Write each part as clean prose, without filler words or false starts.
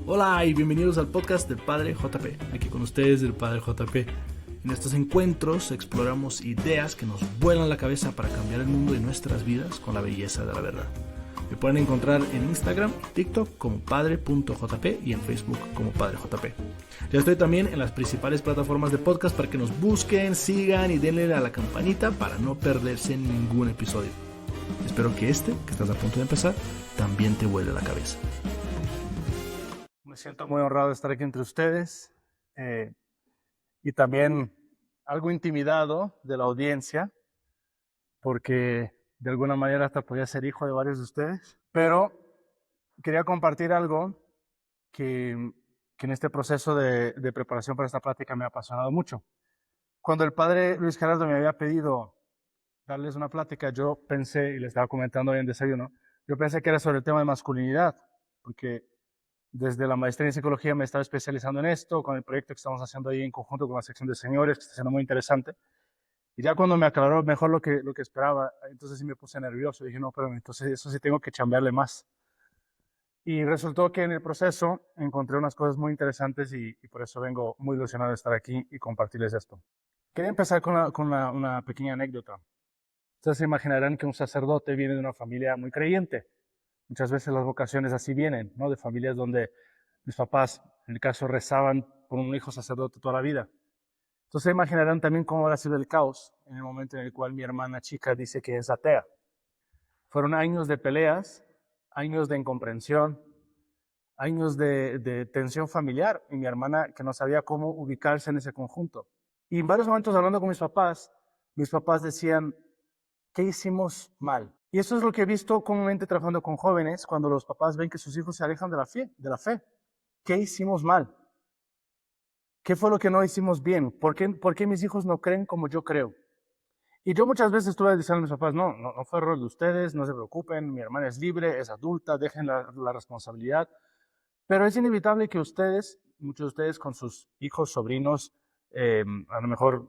Hola y bienvenidos al podcast del Padre JP, aquí con ustedes el Padre JP. En estos encuentros exploramos ideas que nos vuelan la cabeza para cambiar el mundo y nuestras vidas con la belleza de la verdad. Me pueden encontrar en Instagram y TikTok como padre.jp y en Facebook como Padre JP. Ya estoy también en las principales plataformas de podcast para que nos busquen, sigan y denle a la campanita para no perderse ningún episodio. Espero que que estás a punto de empezar, también te vuele la cabeza. Me siento muy honrado de estar aquí entre ustedes y también algo intimidado de la audiencia porque de alguna manera hasta podía ser hijo de varios de ustedes. Pero quería compartir algo que en este proceso de preparación para esta plática me ha apasionado mucho. Cuando el padre Luis Gerardo me había pedido darles una plática, yo pensé, y les estaba comentando hoy en desayuno, yo pensé que era sobre el tema de masculinidad, porque desde la maestría en psicología me estaba especializando en esto, con el proyecto que estamos haciendo ahí en conjunto con la sección de señores, que está siendo muy interesante. Y ya cuando me aclaró mejor lo que esperaba, entonces sí me puse nervioso. Dije, no, pero entonces eso sí tengo que chambearle más. Y resultó que en el proceso encontré unas cosas muy interesantes y por eso vengo muy ilusionado de estar aquí y compartirles esto. Quería empezar con una pequeña anécdota. Ustedes se imaginarán que un sacerdote viene de una familia muy creyente. Muchas veces las vocaciones así vienen, ¿no? De familias donde mis papás, en el caso, rezaban por un hijo sacerdote toda la vida. Entonces se imaginarán también cómo habrá sido el caos en el momento en el cual mi hermana chica dice que es atea. Fueron años de peleas, años de incomprensión, años de tensión familiar y mi hermana que no sabía cómo ubicarse en ese conjunto. Y en varios momentos hablando con mis papás decían, ¿qué hicimos mal? Y eso es lo que he visto comúnmente trabajando con jóvenes cuando los papás ven que sus hijos se alejan de la fe. ¿Qué hicimos mal? ¿Qué fue lo que no hicimos bien? ¿Por qué mis hijos no creen como yo creo? Y yo muchas veces estuve diciendo a mis papás, no fue error de ustedes, no se preocupen, mi hermana es libre, es adulta, dejen la responsabilidad. Pero es inevitable que ustedes, muchos de ustedes con sus hijos, sobrinos, a lo mejor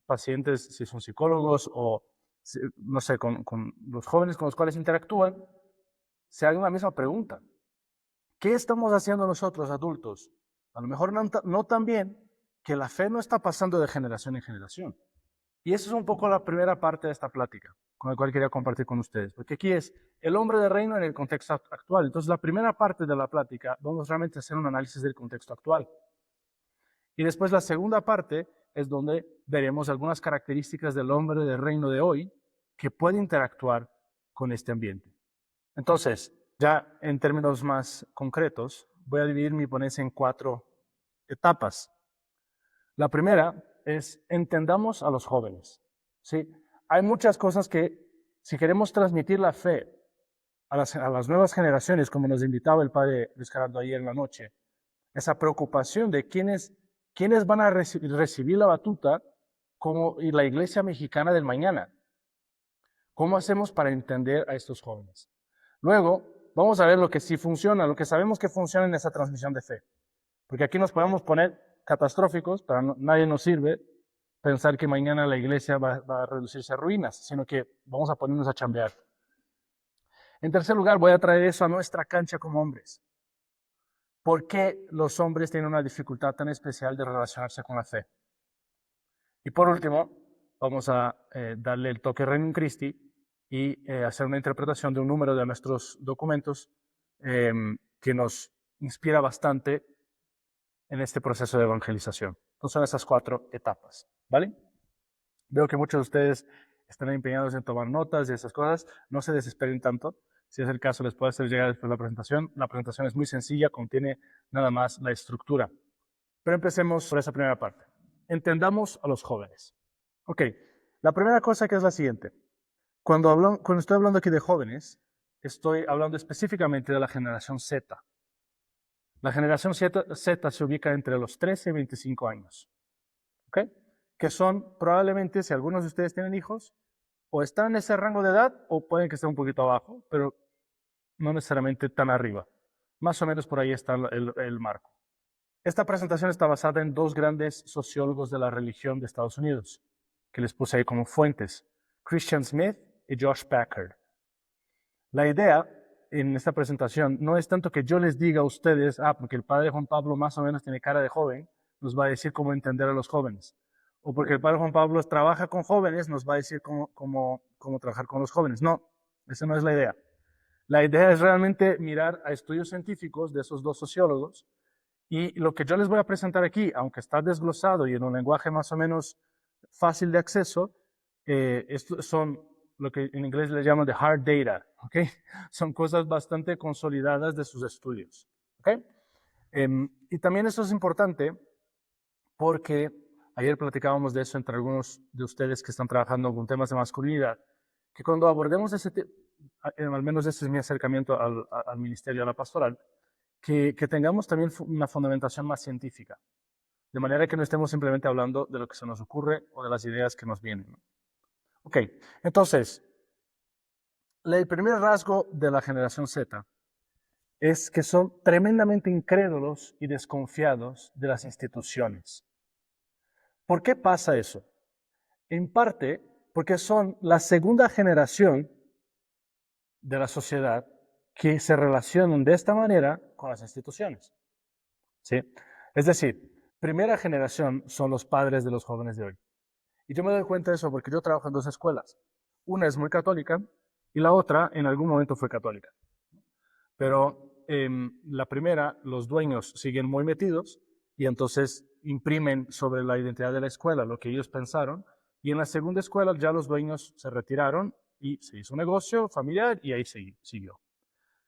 pacientes, si son psicólogos o, no sé, con los jóvenes con los cuales interactúan, se hagan la misma pregunta. ¿Qué estamos haciendo nosotros, adultos? A lo mejor no tan bien, que la fe no está pasando de generación en generación. Y eso es un poco la primera parte de esta plática, con la cual quería compartir con ustedes. Porque aquí es el hombre de reino en el contexto actual. Entonces, la primera parte de la plática, vamos realmente a hacer un análisis del contexto actual. Y después la segunda parte es donde veremos algunas características del hombre de reino de hoy que puede interactuar con este ambiente. Entonces, ya en términos más concretos, voy a dividir mi ponencia en 4 etapas. La primera es entendamos a los jóvenes. ¿Sí? Hay muchas cosas que, si queremos transmitir la fe a las nuevas generaciones, como nos invitaba el padre Luis Gerardo ayer en la noche, esa preocupación de quiénes van a recibir la batuta y la iglesia mexicana del mañana. ¿Cómo hacemos para entender a estos jóvenes? Luego, vamos a ver lo que sí funciona, lo que sabemos que funciona en esa transmisión de fe. Porque aquí nos podemos poner catastróficos, nadie nos sirve pensar que mañana la iglesia va a reducirse a ruinas, sino que vamos a ponernos a chambear. En tercer lugar, voy a traer eso a nuestra cancha como hombres. ¿Por qué los hombres tienen una dificultad tan especial de relacionarse con la fe? Y por último, vamos a darle el toque Regnum Christi y hacer una interpretación de un número de nuestros documentos que nos inspira bastante en este proceso de evangelización. Entonces son esas 4 etapas, ¿vale? Veo que muchos de ustedes están empeñados en tomar notas y esas cosas. No se desesperen tanto. Si es el caso, les puedo hacer llegar después la presentación. La presentación es muy sencilla, contiene nada más la estructura. Pero empecemos por esa primera parte. Entendamos a los jóvenes. Ok, la primera cosa que es la siguiente. Cuando estoy hablando aquí de jóvenes, estoy hablando específicamente de la generación Z. La generación Z se ubica entre los 13 y 25 años. ¿Ok? Que son probablemente, si algunos de ustedes tienen hijos, o están en ese rango de edad, o pueden que estén un poquito abajo, pero no necesariamente tan arriba. Más o menos por ahí está el marco. Esta presentación está basada en 2 grandes sociólogos de la religión de Estados Unidos, que les puse ahí como fuentes, Christian Smith y Josh Packard. La idea en esta presentación no es tanto que yo les diga a ustedes, porque el padre Juan Pablo más o menos tiene cara de joven, nos va a decir cómo entender a los jóvenes. O porque el padre Juan Pablo trabaja con jóvenes, nos va a decir cómo trabajar con los jóvenes. No, esa no es la idea. La idea es realmente mirar a estudios científicos de esos dos sociólogos, y lo que yo les voy a presentar aquí, aunque está desglosado y en un lenguaje más o menos fácil de acceso, estos son lo que en inglés le llaman the hard data, ¿ok? Son cosas bastante consolidadas de sus estudios, ¿ok? Y también esto es importante porque ayer platicábamos de eso entre algunos de ustedes que están trabajando con temas de masculinidad, que cuando abordemos ese tema, al menos ese es mi acercamiento al ministerio, a la pastoral, que tengamos también una fundamentación más científica, de manera que no estemos simplemente hablando de lo que se nos ocurre o de las ideas que nos vienen, ¿no? Ok, entonces, el primer rasgo de la generación Z es que son tremendamente incrédulos y desconfiados de las instituciones. ¿Por qué pasa eso? En parte porque son la segunda generación de la sociedad que se relacionan de esta manera con las instituciones, ¿sí? Es decir, primera generación son los padres de los jóvenes de hoy. Y yo me doy cuenta de eso porque yo trabajo en dos escuelas. Una es muy católica y la otra en algún momento fue católica. Pero la primera, los dueños siguen muy metidos y entonces imprimen sobre la identidad de la escuela lo que ellos pensaron. Y en la segunda escuela ya los dueños se retiraron y se hizo un negocio familiar y ahí siguió.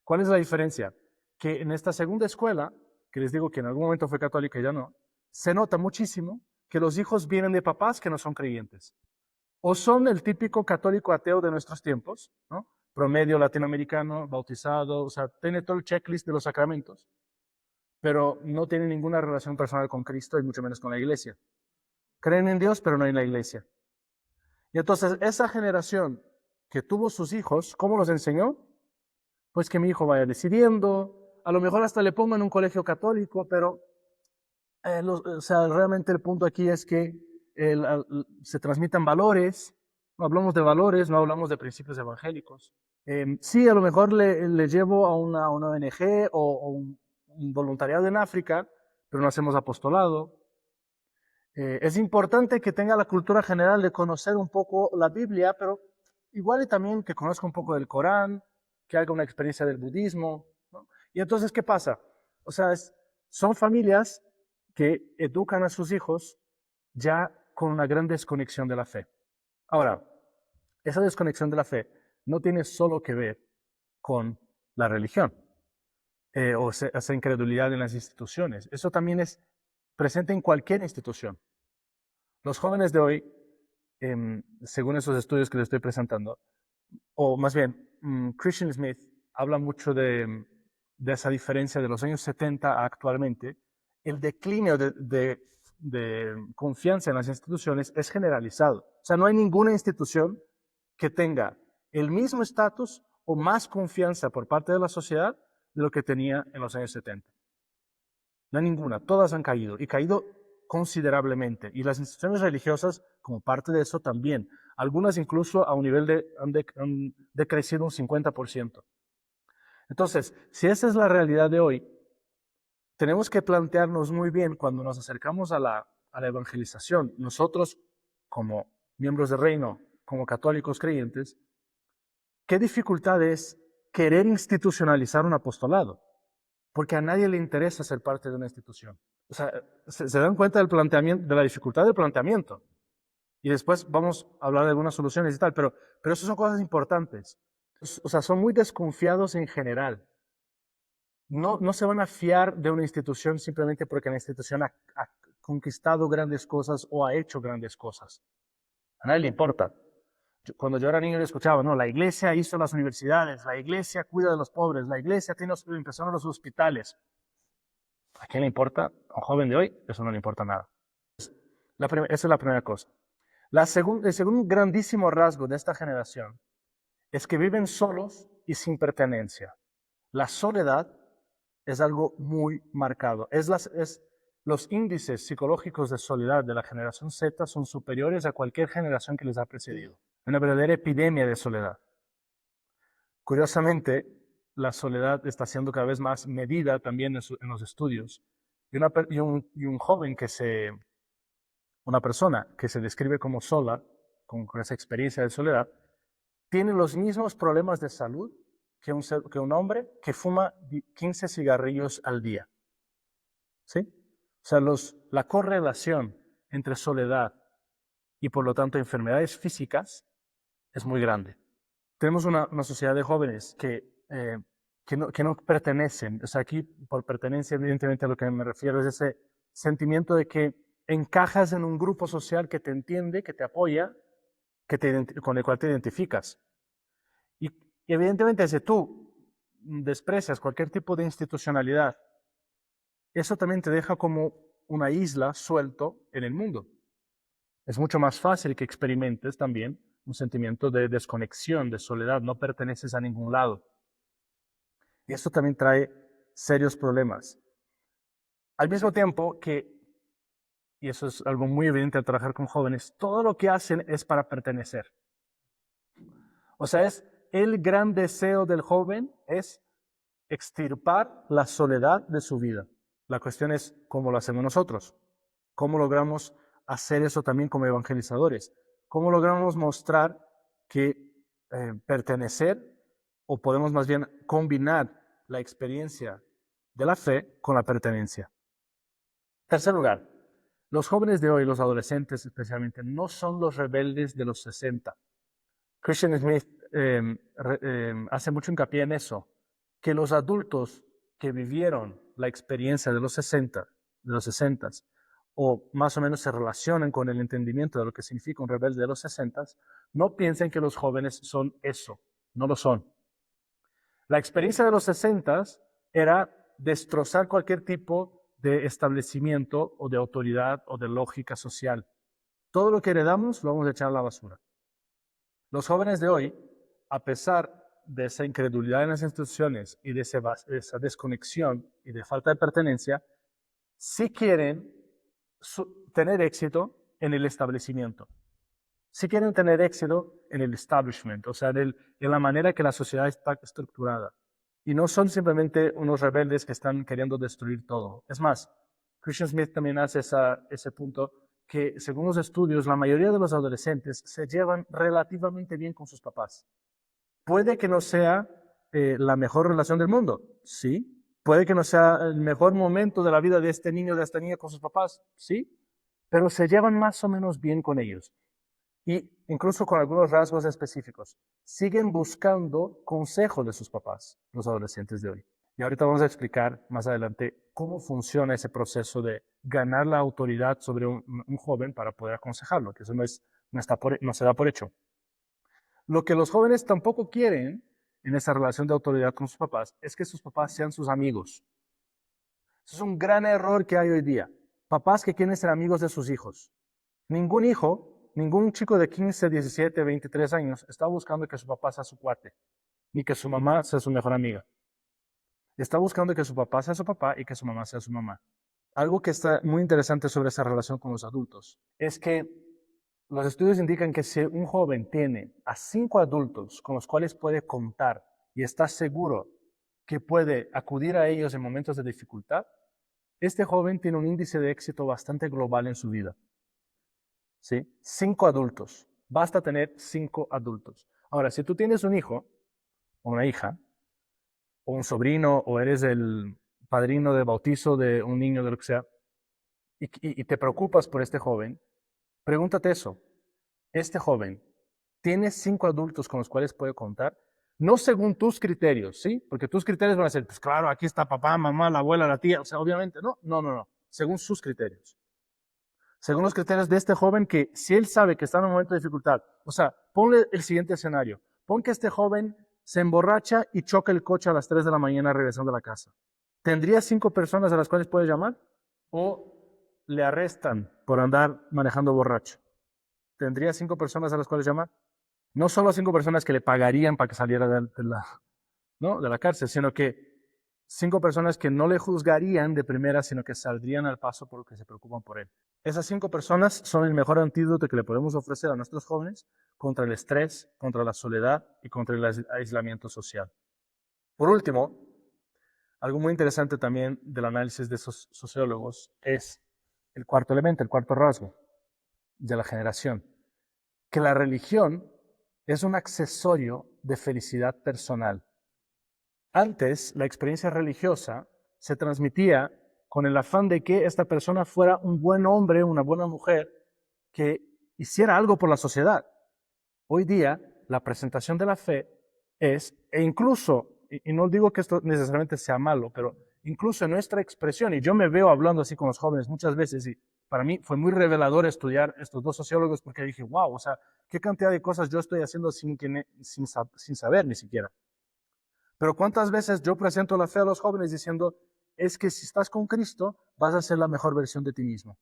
¿Cuál es la diferencia? Que en esta segunda escuela, que les digo que en algún momento fue católica y ya no, se nota muchísimo que los hijos vienen de papás que no son creyentes. O son el típico católico ateo de nuestros tiempos, ¿no? Promedio latinoamericano, bautizado, o sea, tiene todo el checklist de los sacramentos, pero no tiene ninguna relación personal con Cristo y mucho menos con la iglesia. Creen en Dios, pero no en la iglesia. Y entonces esa generación que tuvo sus hijos, ¿cómo los enseñó? Pues que mi hijo vaya decidiendo, a lo mejor hasta le pongo en un colegio católico, pero o sea, realmente el punto aquí es que se transmitan valores. No hablamos de valores, no hablamos de principios evangélicos. Sí, a lo mejor le llevo a una ONG o un voluntariado en África, pero no hacemos apostolado. Es importante que tenga la cultura general de conocer un poco la Biblia, pero igual y también que conozca un poco del Corán, que haga una experiencia del budismo, ¿no? Y entonces, ¿qué pasa? O sea, son familias que educan a sus hijos ya con una gran desconexión de la fe. Ahora, esa desconexión de la fe no tiene solo que ver con la religión o esa incredulidad en las instituciones. Eso también es presente en cualquier institución. Los jóvenes de hoy, según esos estudios que les estoy presentando, o más bien, Christian Smith habla mucho de esa diferencia de los años 70 a actualmente. El declinio de confianza en las instituciones es generalizado. O sea, no hay ninguna institución que tenga el mismo estatus o más confianza por parte de la sociedad de lo que tenía en los años 70. No hay ninguna, todas han caído y caído considerablemente. Y las instituciones religiosas, como parte de eso también, algunas incluso a un nivel han decrecido un 50%. Entonces, si esa es la realidad de hoy, tenemos que plantearnos muy bien cuando nos acercamos a la evangelización, nosotros como miembros del reino, como católicos creyentes, qué dificultad es querer institucionalizar un apostolado, porque a nadie le interesa ser parte de una institución. O sea, se dan cuenta del planteamiento, de la dificultad del planteamiento. Y después vamos a hablar de algunas soluciones y tal, pero eso son cosas importantes. O sea, son muy desconfiados en general. No se van a fiar de una institución simplemente porque la institución ha conquistado grandes cosas o ha hecho grandes cosas. A nadie le importa. Cuando yo era niño, yo escuchaba, no, la iglesia hizo las universidades, la iglesia cuida de los pobres, la iglesia empezaron los hospitales. ¿A quién le importa? A un joven de hoy, eso no le importa nada. Esa es la primera cosa. El segundo grandísimo rasgo de esta generación es que viven solos y sin pertenencia. La soledad es algo muy marcado. Los índices psicológicos de soledad de la generación Z son superiores a cualquier generación que les ha precedido. Una verdadera epidemia de soledad. Curiosamente, la soledad está siendo cada vez más medida también en los estudios. Y un joven una persona que se describe como sola, con esa experiencia de soledad, tiene los mismos problemas de salud que un hombre que fuma 15 cigarrillos al día. ¿Sí? O sea, la correlación entre soledad y por lo tanto enfermedades físicas es muy grande. Tenemos una sociedad de jóvenes que no pertenecen. O sea, aquí por pertenencia evidentemente a lo que me refiero es ese sentimiento de que encajas en un grupo social que te entiende, que te apoya, con el cual te identificas. Y evidentemente si tú desprecias cualquier tipo de institucionalidad, eso también te deja como una isla suelto en el mundo. Es mucho más fácil que experimentes también un sentimiento de desconexión, de soledad, no perteneces a ningún lado. Y esto también trae serios problemas. Al mismo tiempo que, y eso es algo muy evidente al trabajar con jóvenes, todo lo que hacen es para pertenecer. O sea, el gran deseo del joven es extirpar la soledad de su vida. La cuestión es cómo lo hacemos nosotros. ¿Cómo logramos hacer eso también como evangelizadores? ¿Cómo logramos mostrar que pertenecer, o podemos más bien combinar la experiencia de la fe con la pertenencia? Tercer lugar, los jóvenes de hoy, los adolescentes especialmente, no son los rebeldes de los 60. Christian Smith hace mucho hincapié en eso, que los adultos que vivieron la experiencia de los 60, o más o menos se relacionan con el entendimiento de lo que significa un rebelde de los 60, no piensen que los jóvenes son eso, no lo son. La experiencia de los 60 era destrozar cualquier tipo de establecimiento o de autoridad o de lógica social. Todo lo que heredamos lo vamos a echar a la basura. Los jóvenes de hoy, a pesar de esa incredulidad en las instituciones y de esa desconexión y de falta de pertenencia, sí quieren tener éxito en el establecimiento. Sí quieren tener éxito en el establishment, o sea, en la manera que la sociedad está estructurada. Y no son simplemente unos rebeldes que están queriendo destruir todo. Es más, Christian Smith también hace ese punto que, según los estudios, la mayoría de los adolescentes se llevan relativamente bien con sus papás. Puede que no sea la mejor relación del mundo, sí. Puede que no sea el mejor momento de la vida de este niño o de esta niña con sus papás, sí. Pero se llevan más o menos bien con ellos. Y incluso con algunos rasgos específicos. Siguen buscando consejo de sus papás, los adolescentes de hoy. Y ahorita vamos a explicar más adelante cómo funciona ese proceso de ganar la autoridad sobre un joven para poder aconsejarlo, que eso no se da por hecho. Lo que los jóvenes tampoco quieren en esa relación de autoridad con sus papás es que sus papás sean sus amigos. Eso es un gran error que hay hoy día. Papás que quieren ser amigos de sus hijos. Ningún chico de 15, 17, 23 años está buscando que su papá sea su cuate, ni que su mamá sea su mejor amiga. Está buscando que su papá sea su papá y que su mamá sea su mamá. Algo que está muy interesante sobre esa relación con los adultos es que los estudios indican que si un joven tiene a 5 adultos con los cuales puede contar y está seguro que puede acudir a ellos en momentos de dificultad, este joven tiene un índice de éxito bastante global en su vida. ¿Sí? 5 adultos. Basta tener 5 adultos. Ahora, si tú tienes un hijo o una hija, o un sobrino, o eres el padrino de bautizo de un niño, de lo que sea, y te preocupas por este joven, pregúntate eso. Este joven tiene 5 adultos con los cuales puede contar, no según tus criterios, ¿sí? Porque tus criterios van a ser, pues claro, aquí está papá, mamá, la abuela, la tía, o sea, obviamente, no. Según sus criterios. Según los criterios de este joven que, si él sabe que está en un momento de dificultad, o sea, ponle el siguiente escenario. Pon que este joven se emborracha y choca el coche a las 3 de la mañana regresando a la casa. ¿Tendría 5 personas a las cuales puede llamar? ¿O le arrestan por andar manejando borracho? ¿Tendría 5 personas a las cuales llamar? No solo 5 personas que le pagarían para que saliera de la cárcel, sino que 5 personas que no le juzgarían de primera, sino que saldrían al paso porque se preocupan por él. Esas 5 personas son el mejor antídoto que le podemos ofrecer a nuestros jóvenes contra el estrés, contra la soledad y contra el aislamiento social. Por último, algo muy interesante también del análisis de esos sociólogos es el cuarto elemento, el cuarto rasgo de la generación, que la religión es un accesorio de felicidad personal. Antes, la experiencia religiosa se transmitía con el afán de que esta persona fuera un buen hombre, una buena mujer, que hiciera algo por la sociedad. Hoy día, la presentación de la fe es, e incluso, y no digo que esto necesariamente sea malo, pero incluso en nuestra expresión, y yo me veo hablando así con los jóvenes muchas veces, y para mí fue muy revelador estudiar estos dos sociólogos porque dije, wow, o sea, qué cantidad de cosas yo estoy haciendo sin saber ni siquiera. Pero cuántas veces yo presento la fe a los jóvenes diciendo, es que si estás con Cristo, vas a ser la mejor versión de ti mismo.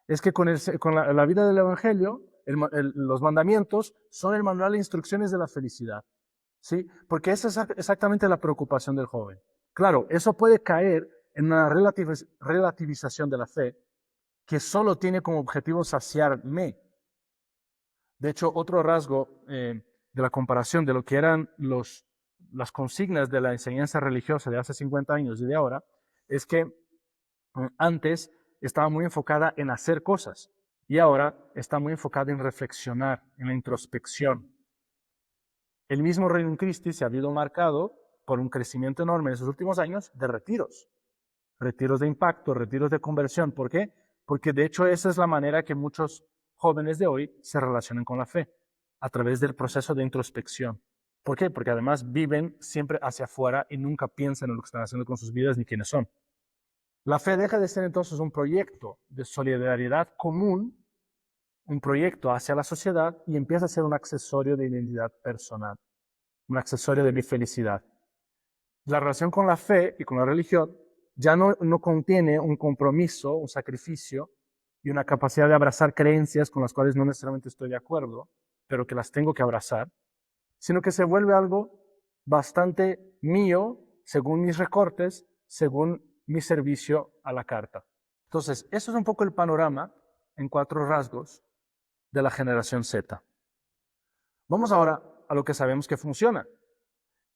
Es que con la vida del Evangelio, los mandamientos son el manual de instrucciones de la felicidad. ¿Sí? Porque esa es exactamente la preocupación del joven. Claro, eso puede caer en una relativización de la fe que solo tiene como objetivo saciarme. De hecho, otro rasgo de la comparación de lo que eran las consignas de la enseñanza religiosa de hace 50 años y de ahora, es que antes estaba muy enfocada en hacer cosas y ahora está muy enfocada en reflexionar, en la introspección. El mismo Reino Christi se ha habido marcado por un crecimiento enorme en esos últimos años de retiros. Retiros de impacto, retiros de conversión. ¿Por qué? Porque de hecho esa es la manera que muchos jóvenes de hoy se relacionan con la fe, a través del proceso de introspección. ¿Por qué? Porque además viven siempre hacia afuera y nunca piensan en lo que están haciendo con sus vidas ni quiénes son. La fe deja de ser entonces un proyecto de solidaridad común, un proyecto hacia la sociedad, y empieza a ser un accesorio de identidad personal, un accesorio de mi felicidad. La relación con la fe y con la religión ya no contiene un compromiso, un sacrificio y una capacidad de abrazar creencias con las cuales no necesariamente estoy de acuerdo, pero que las tengo que abrazar, sino que se vuelve algo bastante mío, según mis recortes, según mi servicio a la carta. Entonces, eso es un poco el panorama en 4 rasgos de la generación Z. Vamos ahora a lo que sabemos que funciona.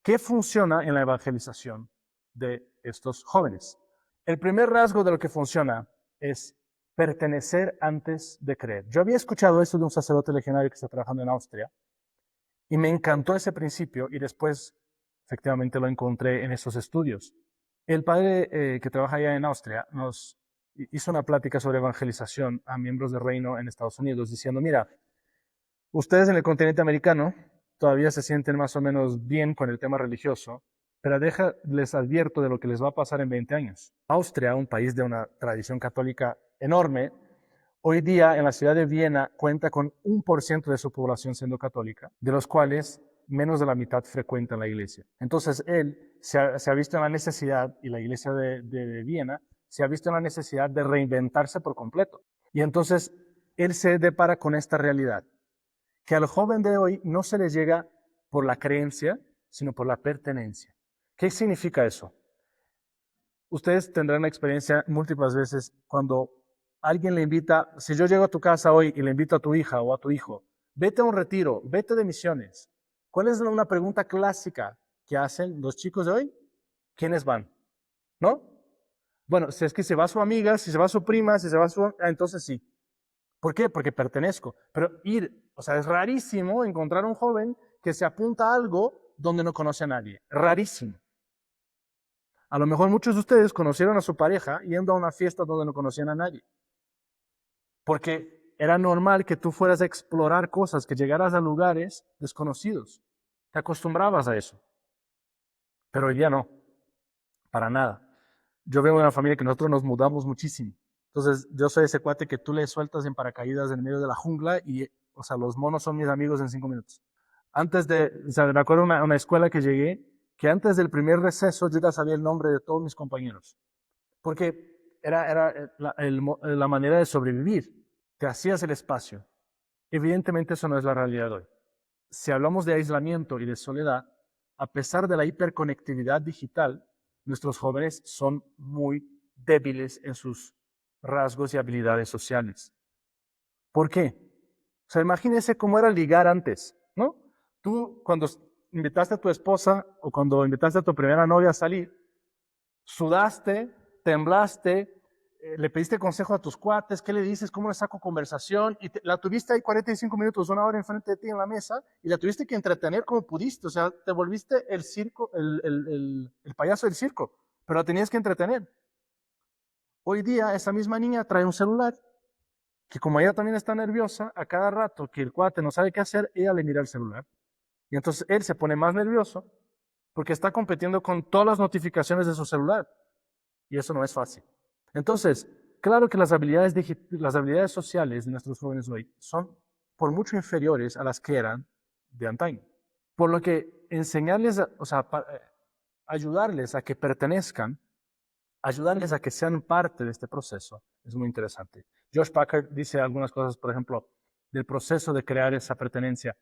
¿Qué funciona en la evangelización de estos jóvenes? El primer rasgo de lo que funciona es pertenecer antes de creer. Yo había escuchado eso de un sacerdote legionario que está trabajando en Austria y me encantó ese principio y después efectivamente lo encontré en esos estudios. El padre que trabaja allá en Austria nos hizo una plática sobre evangelización a miembros del reino en Estados Unidos diciendo, mira, ustedes en el continente americano todavía se sienten más o menos bien con el tema religioso, pero les advierto de lo que les va a pasar en 20 años. Austria, un país de una tradición católica enorme, hoy día en la ciudad de Viena cuenta con 1% de su población siendo católica, de los cuales menos de la mitad frecuentan la iglesia. Entonces él se ha visto en la necesidad, y la iglesia de Viena se ha visto en la necesidad de reinventarse por completo. Y entonces él se depara con esta realidad, que al joven de hoy no se le llega por la creencia, sino por la pertenencia. ¿Qué significa eso? Ustedes tendrán la experiencia múltiples veces cuando alguien le invita, si yo llego a tu casa hoy y le invito a tu hija o a tu hijo, vete a un retiro, vete de misiones. ¿Cuál es una pregunta clásica que hacen los chicos de hoy? ¿Quiénes van? ¿No? Bueno, si es que se va su amiga, si se va su prima, si se va su... entonces sí. ¿Por qué? Porque pertenezco. Pero o sea, es rarísimo encontrar un joven que se apunta a algo donde no conoce a nadie. Rarísimo. A lo mejor muchos de ustedes conocieron a su pareja yendo a una fiesta donde no conocían a nadie. Porque era normal que tú fueras a explorar cosas, que llegaras a lugares desconocidos. Te acostumbrabas a eso. Pero hoy día no. Para nada. Yo veo una familia que nosotros nos mudamos muchísimo. Entonces, yo soy ese cuate que tú le sueltas en paracaídas en medio de la jungla y, o sea, los monos son mis amigos en 5 minutos. O sea, me acuerdo una escuela que llegué, que antes del primer receso yo ya sabía el nombre de todos mis compañeros. Porque era la manera de sobrevivir. Te hacías el espacio. Evidentemente eso no es la realidad hoy. Si hablamos de aislamiento y de soledad, a pesar de la hiperconectividad digital, nuestros jóvenes son muy débiles en sus rasgos y habilidades sociales. ¿Por qué? O sea, imagínense cómo era ligar antes, ¿no? Tú, cuando invitaste a tu esposa o cuando invitaste a tu primera novia a salir, sudaste, temblaste, le pediste consejo a tus cuates, ¿qué le dices? ¿Cómo le saco conversación? Y la tuviste ahí 45 minutos, una hora enfrente de ti en la mesa y la tuviste que entretener como pudiste. O sea, te volviste el circo, el payaso del circo, pero la tenías que entretener. Hoy día esa misma niña trae un celular que como ella también está nerviosa, a cada rato que el cuate no sabe qué hacer, ella le mira el celular. Y entonces él se pone más nervioso porque está compitiendo con todas las notificaciones de su celular. Y eso no es fácil. Entonces, claro que las habilidades sociales de nuestros jóvenes hoy son por mucho inferiores a las que eran de antaño. Por lo que enseñarles, ayudarles a que pertenezcan, ayudarles a que sean parte de este proceso es muy interesante. Josh Packard dice algunas cosas, por ejemplo, del proceso de crear esa pertenencia.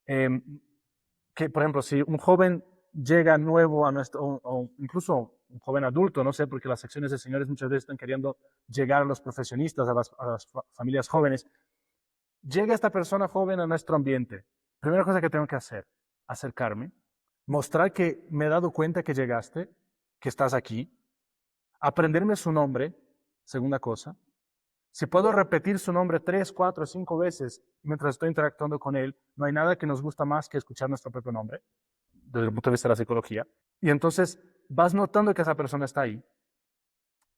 Que, por ejemplo, si un joven llega nuevo a nuestro, o incluso un joven adulto, no sé, porque las secciones de señores muchas veces están queriendo llegar a los profesionistas, a las familias jóvenes. Llega esta persona joven a nuestro ambiente. Primera cosa que tengo que hacer, acercarme, mostrar que me he dado cuenta que llegaste, que estás aquí, aprenderme su nombre, segunda cosa. Si puedo repetir su nombre 3, 4, 5 veces mientras estoy interactuando con él, no hay nada que nos gusta más que escuchar nuestro propio nombre, desde el punto de vista de la psicología. Y entonces vas notando que esa persona está ahí.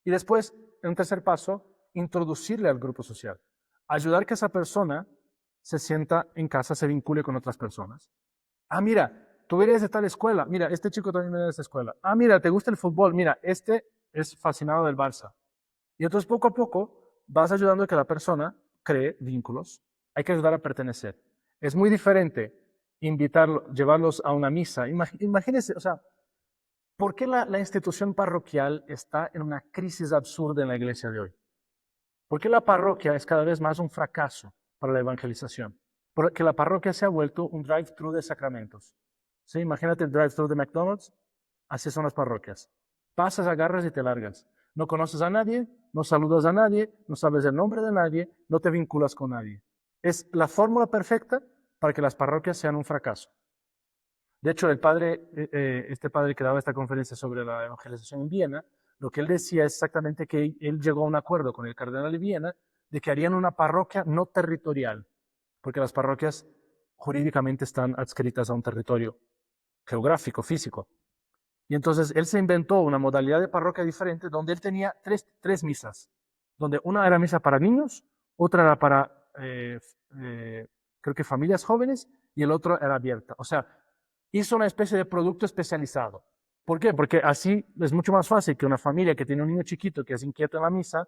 Y después, en un tercer paso, introducirle al grupo social. Ayudar que esa persona se sienta en casa, se vincule con otras personas. Ah, mira, tú eres de tal escuela. Mira, este chico también viene de esa escuela. Ah, mira, te gusta el fútbol. Mira, este es fascinado del Barça. Y entonces poco a poco vas ayudando a que la persona cree vínculos. Hay que ayudar a pertenecer. Es muy diferente invitarlos, llevarlos a una misa. Imagínense, o sea, ¿por qué la institución parroquial está en una crisis absurda en la iglesia de hoy? ¿Por qué la parroquia es cada vez más un fracaso para la evangelización? Porque la parroquia se ha vuelto un drive-thru de sacramentos. ¿Sí? Imagínate el drive-thru de McDonald's. Así son las parroquias. Pasas, agarras y te largas. No conoces a nadie, no saludas a nadie, no sabes el nombre de nadie, no te vinculas con nadie. Es la fórmula perfecta para que las parroquias sean un fracaso. De hecho, este padre que daba esta conferencia sobre la evangelización en Viena, lo que él decía es exactamente que él llegó a un acuerdo con el cardenal de Viena de que harían una parroquia no territorial, porque las parroquias jurídicamente están adscritas a un territorio geográfico, físico. Y entonces él se inventó una modalidad de parroquia diferente donde él tenía tres misas, donde una era misa para niños, otra era para, creo que familias jóvenes, y el otro era abierta. O sea, hizo una especie de producto especializado. ¿Por qué? Porque así es mucho más fácil que una familia que tiene un niño chiquito que es inquieto en la misa,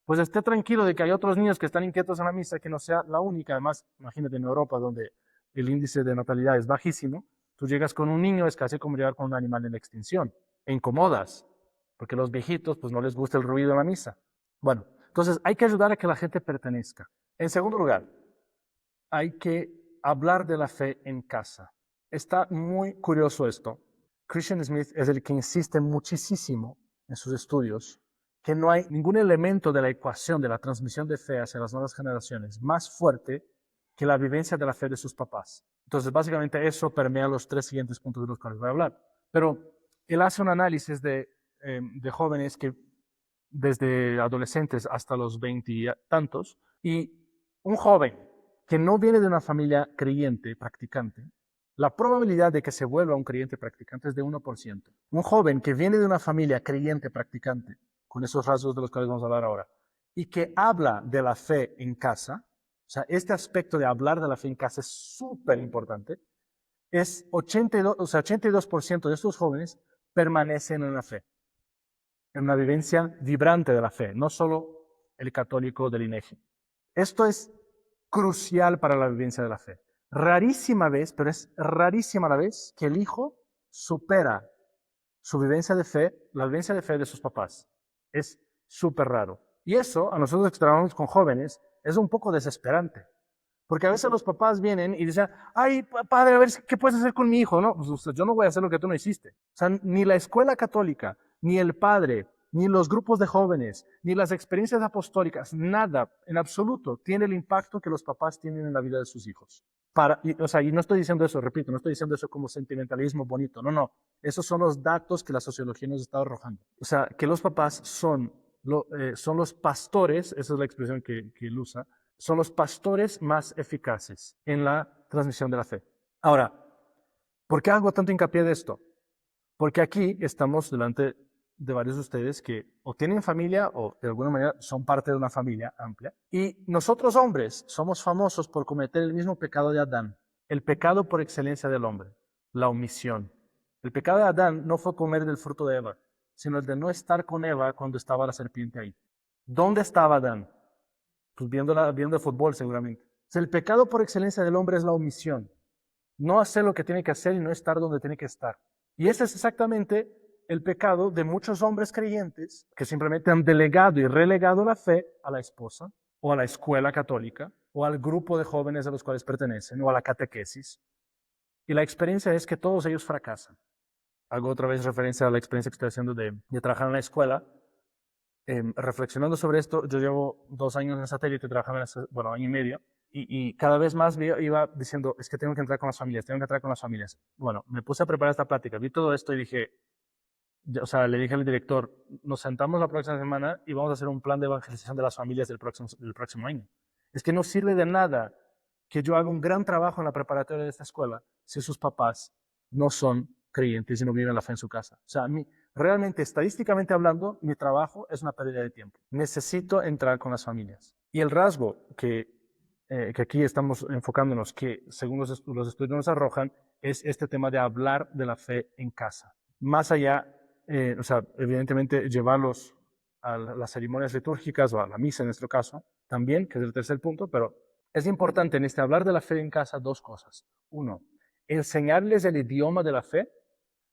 pues esté tranquilo de que hay otros niños que están inquietos en la misa, que no sea la única. Además, imagínate en Europa, donde el índice de natalidad es bajísimo, tú llegas con un niño, es casi como llegar con un animal en extinción. E incomodas, porque los viejitos pues no les gusta el ruido en la misa. Bueno, entonces hay que ayudar a que la gente pertenezca. En segundo lugar, hay que hablar de la fe en casa. Está muy curioso esto. Christian Smith es el que insiste muchísimo en sus estudios que no hay ningún elemento de la ecuación de la transmisión de fe hacia las nuevas generaciones más fuerte que la vivencia de la fe de sus papás. Entonces, básicamente eso permea los tres siguientes puntos de los cuales voy a hablar. Pero él hace un análisis de jóvenes que desde adolescentes hasta los 20 y tantos, y un joven que no viene de una familia creyente, practicante, la probabilidad de que se vuelva un creyente practicante es de 1%. Un joven que viene de una familia creyente practicante, con esos rasgos de los cuales vamos a hablar ahora, y que habla de la fe en casa, o sea, este aspecto de hablar de la fe en casa es súper importante, es 82% de estos jóvenes permanecen en la fe, en una vivencia vibrante de la fe, no solo el católico del INEGI. Esto es crucial para la vivencia de la fe. Rarísima vez, pero es rarísima la vez que el hijo supera su vivencia de fe, la vivencia de fe de sus papás. Es súper raro. Y eso, a nosotros que trabajamos con jóvenes, es un poco desesperante. Porque a veces los papás vienen y dicen, ay, padre, a ver, ¿qué puedes hacer con mi hijo? No, pues yo no voy a hacer lo que tú no hiciste. O sea, ni la escuela católica, ni el padre, ni los grupos de jóvenes, ni las experiencias apostólicas, nada, en absoluto, tiene el impacto que los papás tienen en la vida de sus hijos. Y no estoy diciendo eso, repito, no estoy diciendo eso como sentimentalismo bonito, no. Esos son los datos que la sociología nos está arrojando. O sea, que los papás son los pastores, esa es la expresión que él usa, son los pastores más eficaces en la transmisión de la fe. Ahora, ¿por qué hago tanto hincapié de esto? Porque aquí estamos delante de varios de ustedes que o tienen familia o de alguna manera son parte de una familia amplia. Y nosotros hombres somos famosos por cometer el mismo pecado de Adán, el pecado por excelencia del hombre, la omisión. El pecado de Adán no fue comer del fruto de Eva, sino el de no estar con Eva cuando estaba la serpiente ahí. ¿Dónde estaba Adán? Pues viendo el fútbol seguramente. O sea, el pecado por excelencia del hombre es la omisión. No hacer lo que tiene que hacer y no estar donde tiene que estar. Y ese es exactamente el pecado de muchos hombres creyentes que simplemente han delegado y relegado la fe a la esposa o a la escuela católica o al grupo de jóvenes a los cuales pertenecen o a la catequesis. Y la experiencia es que todos ellos fracasan. Hago otra vez referencia a la experiencia que estoy haciendo de trabajar en la escuela. Reflexionando sobre esto, yo llevo 2 años en satélite, trabajando año y medio, y cada vez más iba diciendo, es que tengo que entrar con las familias, Bueno, me puse a preparar esta plática, vi todo esto y dije, le dije al director, nos sentamos la próxima semana y vamos a hacer un plan de evangelización de las familias del próximo año. Es que no sirve de nada que yo haga un gran trabajo en la preparatoria de esta escuela si sus papás no son creyentes y no viven la fe en su casa. O sea, realmente, estadísticamente hablando, mi trabajo es una pérdida de tiempo. Necesito entrar con las familias. Y el rasgo que aquí estamos enfocándonos, que según los estudios nos arrojan, es este tema de hablar de la fe en casa. Más allá, evidentemente llevarlos a las ceremonias litúrgicas o a la misa en nuestro caso, también, que es el tercer punto, pero es importante en este hablar de la fe en casa 2 cosas. 1, enseñarles el idioma de la fe.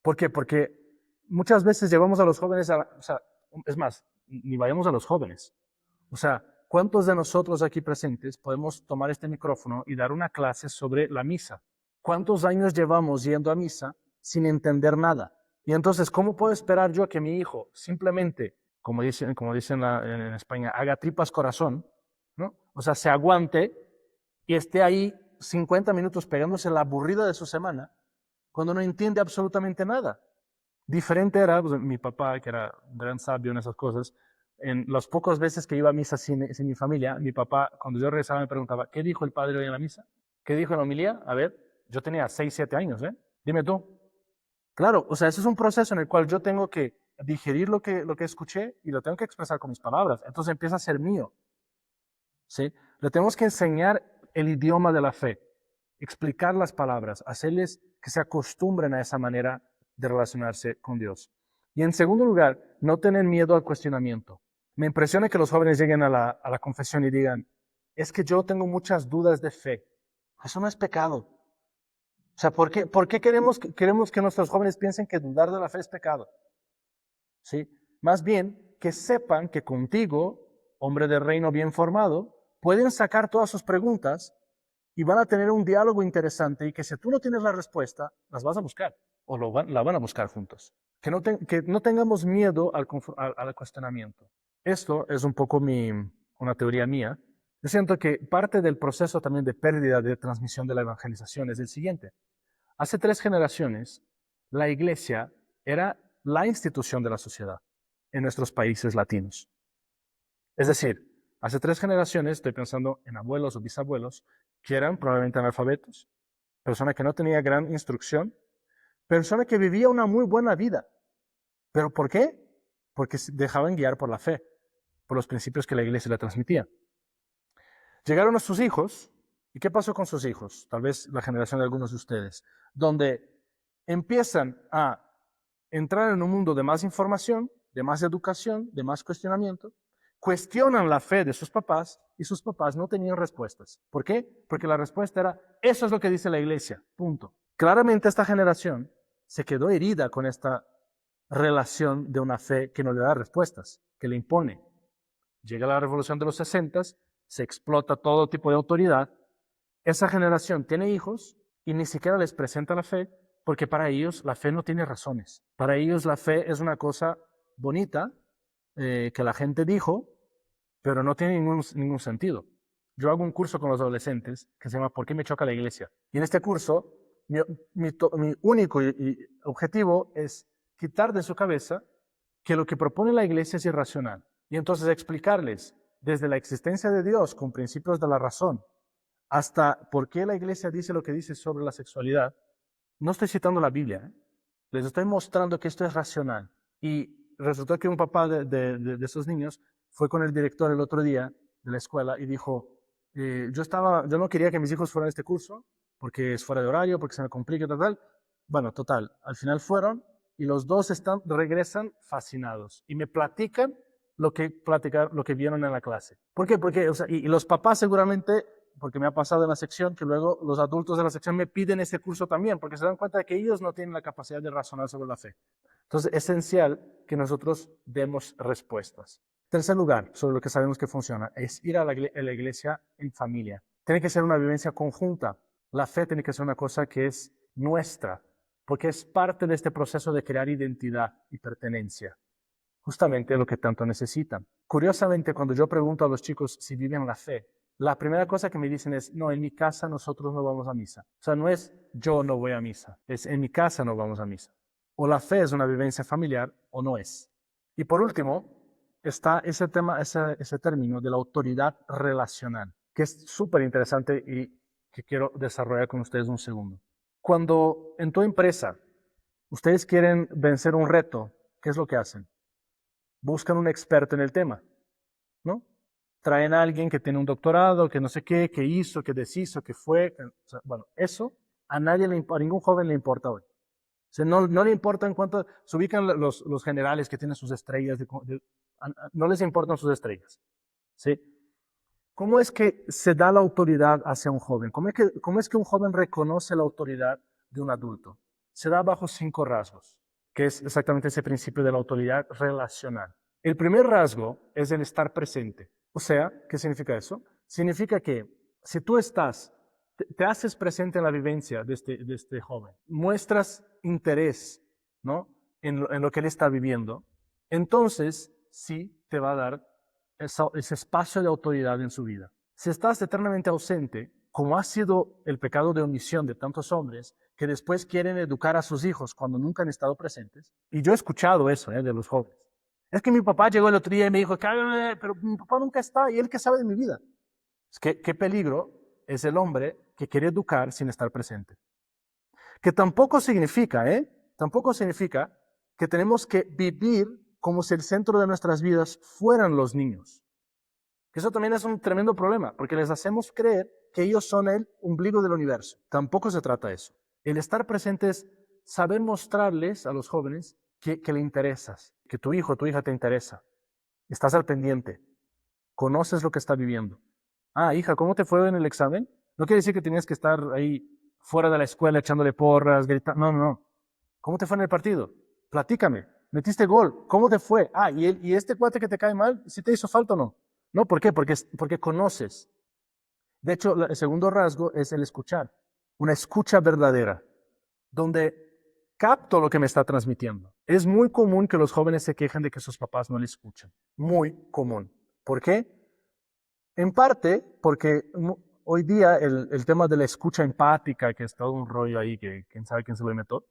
¿Por qué? Porque muchas veces llevamos a los jóvenes es más, ni vayamos a los jóvenes. O sea, ¿cuántos de nosotros aquí presentes podemos tomar este micrófono y dar una clase sobre la misa? ¿Cuántos años llevamos yendo a misa sin entender nada? Y entonces, ¿cómo puedo esperar yo que mi hijo simplemente, como dicen en España, haga tripas corazón, ¿no? O sea, se aguante y esté ahí 50 minutos pegándose la aburrida de su semana cuando no entiende absolutamente nada? Diferente era mi papá, que era un gran sabio en esas cosas. En las pocas veces que iba a misa sin mi familia, mi papá, cuando yo regresaba, me preguntaba, ¿qué dijo el padre hoy en la misa? ¿Qué dijo en la homilía? A ver, yo tenía 6, 7 años, Dime tú. Claro, o sea, ese es un proceso en el cual yo tengo que digerir lo que escuché y lo tengo que expresar con mis palabras. Entonces empieza a ser mío. ¿Sí? Le tenemos que enseñar el idioma de la fe, explicar las palabras, hacerles que se acostumbren a esa manera de relacionarse con Dios. Y en segundo lugar, no tener miedo al cuestionamiento. Me impresiona que los jóvenes lleguen a la confesión y digan, es que yo tengo muchas dudas de fe. Eso no es pecado. O sea, ¿por qué queremos que nuestros jóvenes piensen que dudar de la fe es pecado? ¿Sí? Más bien, que sepan que contigo, hombre de reino bien formado, pueden sacar todas sus preguntas y van a tener un diálogo interesante, y que si tú no tienes la respuesta, las vas a buscar o la van a buscar juntos. Que no tengamos miedo al cuestionamiento. Esto es un poco una teoría mía. Yo siento que parte del proceso también de pérdida de transmisión de la evangelización es el siguiente. Hace 3 generaciones, la iglesia era la institución de la sociedad en nuestros países latinos. Es decir, hace 3 generaciones, estoy pensando en abuelos o bisabuelos, que eran probablemente analfabetos, persona que no tenía gran instrucción, persona que vivía una muy buena vida. ¿Pero por qué? Porque se dejaban guiar por la fe, por los principios que la iglesia le transmitía. Llegaron a sus hijos, ¿y qué pasó con sus hijos? Tal vez la generación de algunos de ustedes, donde empiezan a entrar en un mundo de más información, de más educación, de más cuestionamiento, cuestionan la fe de sus papás y sus papás no tenían respuestas. ¿Por qué? Porque la respuesta era, eso es lo que dice la iglesia, punto. Claramente esta generación se quedó herida con esta relación de una fe que no le da respuestas, que le impone. Llega la revolución de los 60, se explota todo tipo de autoridad. Esa generación tiene hijos y ni siquiera les presenta la fe, porque para ellos la fe no tiene razones. Para ellos la fe es una cosa bonita, que la gente dijo, pero no tiene ningún sentido. yo hago un curso con los adolescentes que se llama ¿Por qué me choca la iglesia? Y en este curso, mi único objetivo es quitar de su cabeza que lo que propone la iglesia es irracional. Y entonces explicarles desde la existencia de Dios con principios de la razón hasta por qué la iglesia dice lo que dice sobre la sexualidad. No estoy citando la Biblia, ¿eh? Les estoy mostrando que esto es racional. Y resultó que un papá de esos niños fue con el director el otro día de la escuela y dijo, yo no quería que mis hijos fueran a este curso porque es fuera de horario, porque se me complica, tal. Bueno, total, al final fueron y los dos regresan fascinados y me platican lo que vieron en la clase. ¿Por qué? Porque, o sea, y los papás seguramente, porque me ha pasado en la sección, que luego los adultos de la sección me piden ese curso también, porque se dan cuenta de que ellos no tienen la capacidad de razonar sobre la fe. Entonces, es esencial que nosotros demos respuestas. Tercer lugar, sobre lo que sabemos que funciona, es ir a la iglesia en familia. Tiene que ser una vivencia conjunta. La fe tiene que ser una cosa que es nuestra, porque es parte de este proceso de crear identidad y pertenencia. Justamente lo que tanto necesitan. Curiosamente, cuando yo pregunto a los chicos si viven la fe, la primera cosa que me dicen es, no, en mi casa nosotros no vamos a misa. O sea, no es yo no voy a misa, es en mi casa no vamos a misa. O la fe es una vivencia familiar o no es. Y por último, está ese término de la autoridad relacional, que es súper interesante y que quiero desarrollar con ustedes un segundo. Cuando en tu empresa ustedes quieren vencer un reto, ¿qué es lo que hacen? Buscan un experto en el tema, ¿no? Traen a alguien que tiene un doctorado, que no sé qué, que hizo, que deshizo, que fue. Bueno, eso a ningún joven le importa hoy. O sea, no le importa en cuanto se ubican los generales que tienen sus estrellas, no les importan sus estrellas. ¿Sí? ¿Cómo es que se da la autoridad hacia un joven? ¿Cómo es que un joven reconoce la autoridad de un adulto? Se da bajo 5 rasgos, que es exactamente ese principio de la autoridad relacional. El primer rasgo es el estar presente. O sea, ¿qué significa eso? Significa que si tú te haces presente en la vivencia de este joven, muestras interés, ¿no?, en lo que él está viviendo, entonces sí te va a dar ese espacio de autoridad en su vida. Si estás eternamente ausente, como ha sido el pecado de omisión de tantos hombres que después quieren educar a sus hijos cuando nunca han estado presentes, y yo he escuchado eso de los jóvenes. Es que mi papá llegó el otro día y me dijo, pero mi papá nunca está, y él qué sabe de mi vida. Es que qué peligro es el hombre que quiere educar sin estar presente. Que tampoco significa que tenemos que vivir como si el centro de nuestras vidas fueran los niños. Que eso también es un tremendo problema, porque les hacemos creer que ellos son el ombligo del universo. Tampoco se trata de eso. El estar presente es saber mostrarles a los jóvenes que le interesas, que tu hijo o tu hija te interesa. Estás al pendiente. Conoces lo que está viviendo. Ah, hija, ¿cómo te fue en el examen? No quiere decir que tenías que estar ahí fuera de la escuela echándole porras, gritando. No. ¿Cómo te fue en el partido? Platícame. ¿Metiste gol? ¿Cómo te fue? Ah, ¿y este cuate que te cae mal, si te hizo falta o no? No, ¿por qué? Porque conoces. De hecho, el segundo rasgo es el escuchar. Una escucha verdadera, donde capto lo que me está transmitiendo. Es muy común que los jóvenes se quejen de que sus papás no le escuchan. Muy común. ¿Por qué? En parte porque hoy día el tema de la escucha empática, que es todo un rollo ahí, que quién sabe quién se lo inventó,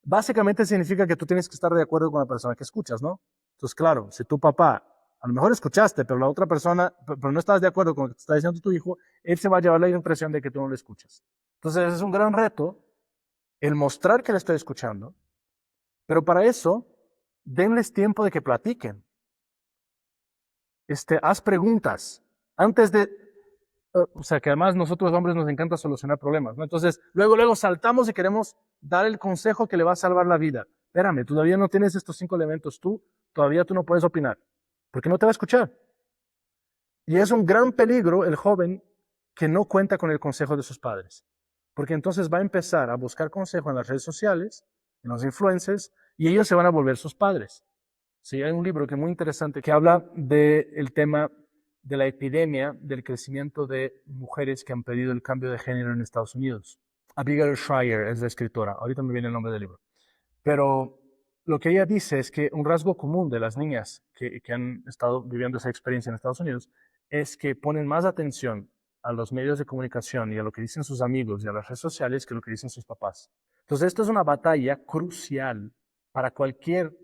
básicamente significa que tú tienes que estar de acuerdo con la persona que escuchas, ¿no? Entonces, claro, si tu papá, a lo mejor escuchaste, pero la otra persona, pero no estás de acuerdo con lo que te está diciendo tu hijo, él se va a llevar la impresión de que tú no lo escuchas. Entonces, es un gran reto el mostrar que le estoy escuchando, pero para eso, denles tiempo de que platiquen. Haz preguntas antes de, o sea, que además nosotros hombres nos encanta solucionar problemas, ¿no? Entonces, luego saltamos y queremos dar el consejo que le va a salvar la vida. Espérame, todavía no tienes estos 5 elementos, todavía tú no puedes opinar, porque no te va a escuchar. Y es un gran peligro el joven que no cuenta con el consejo de sus padres, porque entonces va a empezar a buscar consejo en las redes sociales, en los influencers, y ellos se van a volver sus padres. Sí, hay un libro que es muy interesante que habla del tema de la epidemia del crecimiento de mujeres que han pedido el cambio de género en Estados Unidos. Abigail Shrier es la escritora, ahorita me viene el nombre del libro. Pero lo que ella dice es que un rasgo común de las niñas que han estado viviendo esa experiencia en Estados Unidos es que ponen más atención a los medios de comunicación y a lo que dicen sus amigos y a las redes sociales que lo que dicen sus papás. Entonces, esto es una batalla crucial para cualquier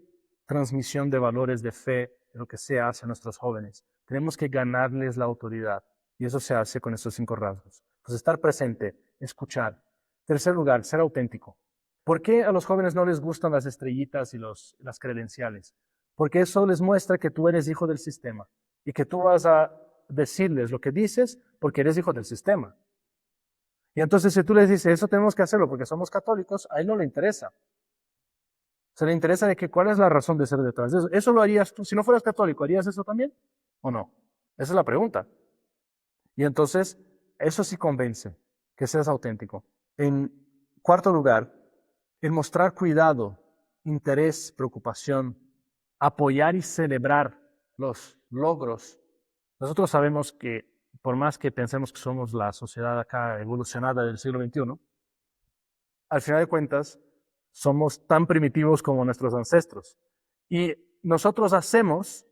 transmisión de valores de fe, de lo que sea, hacia nuestros jóvenes. Tenemos que ganarles la autoridad y eso se hace con estos 5 rasgos. Pues estar presente, escuchar. Tercer lugar, ser auténtico. ¿Por qué a los jóvenes no les gustan las estrellitas y las credenciales? Porque eso les muestra que tú eres hijo del sistema y que tú vas a decirles lo que dices porque eres hijo del sistema. Y entonces si tú les dices, eso tenemos que hacerlo porque somos católicos, a él no le interesa. Se le interesa de que cuál es la razón de ser detrás de eso. ¿Eso lo harías tú? Si no fueras católico, ¿harías eso también? ¿O no? Esa es la pregunta. Y entonces, eso sí convence, que seas auténtico. En cuarto lugar, el mostrar cuidado, interés, preocupación, apoyar y celebrar los logros. Nosotros sabemos que por más que pensemos que somos la sociedad acá evolucionada del siglo XXI, al final de cuentas somos tan primitivos como nuestros ancestros. Y nosotros hacemos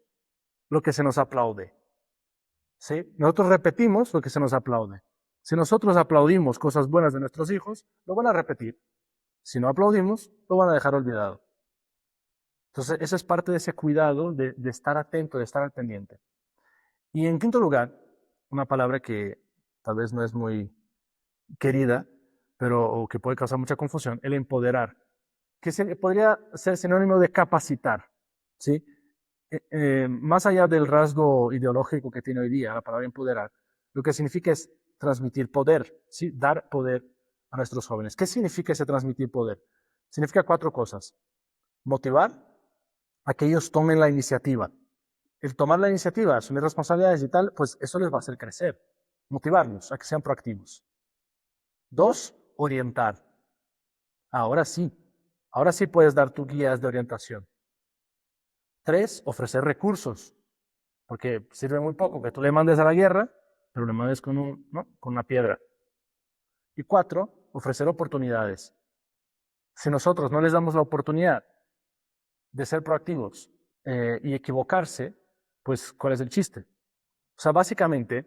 lo que se nos aplaude. ¿Sí? Nosotros repetimos lo que se nos aplaude. Si nosotros aplaudimos cosas buenas de nuestros hijos, lo van a repetir. Si no aplaudimos, lo van a dejar olvidado. Entonces, eso es parte de ese cuidado de estar atento, de estar al pendiente. Y en quinto lugar, una palabra que tal vez no es muy querida, pero o que puede causar mucha confusión, el empoderar, que podría ser sinónimo de capacitar, ¿sí? Más allá del rasgo ideológico que tiene hoy día la palabra empoderar, lo que significa es transmitir poder, ¿sí? Dar poder a nuestros jóvenes. ¿Qué significa ese transmitir poder? Significa 4 cosas. Motivar a que ellos tomen la iniciativa. El tomar la iniciativa, asumir responsabilidades y tal, pues eso les va a hacer crecer. Motivarlos a que sean proactivos. 2, orientar. Ahora sí puedes dar tus guías de orientación. 3, ofrecer recursos, porque sirve muy poco que tú le mandes a la guerra, pero le mandes con una piedra. Y 4, ofrecer oportunidades. Si nosotros no les damos la oportunidad de ser proactivos y equivocarse, pues ¿cuál es el chiste? O sea, básicamente,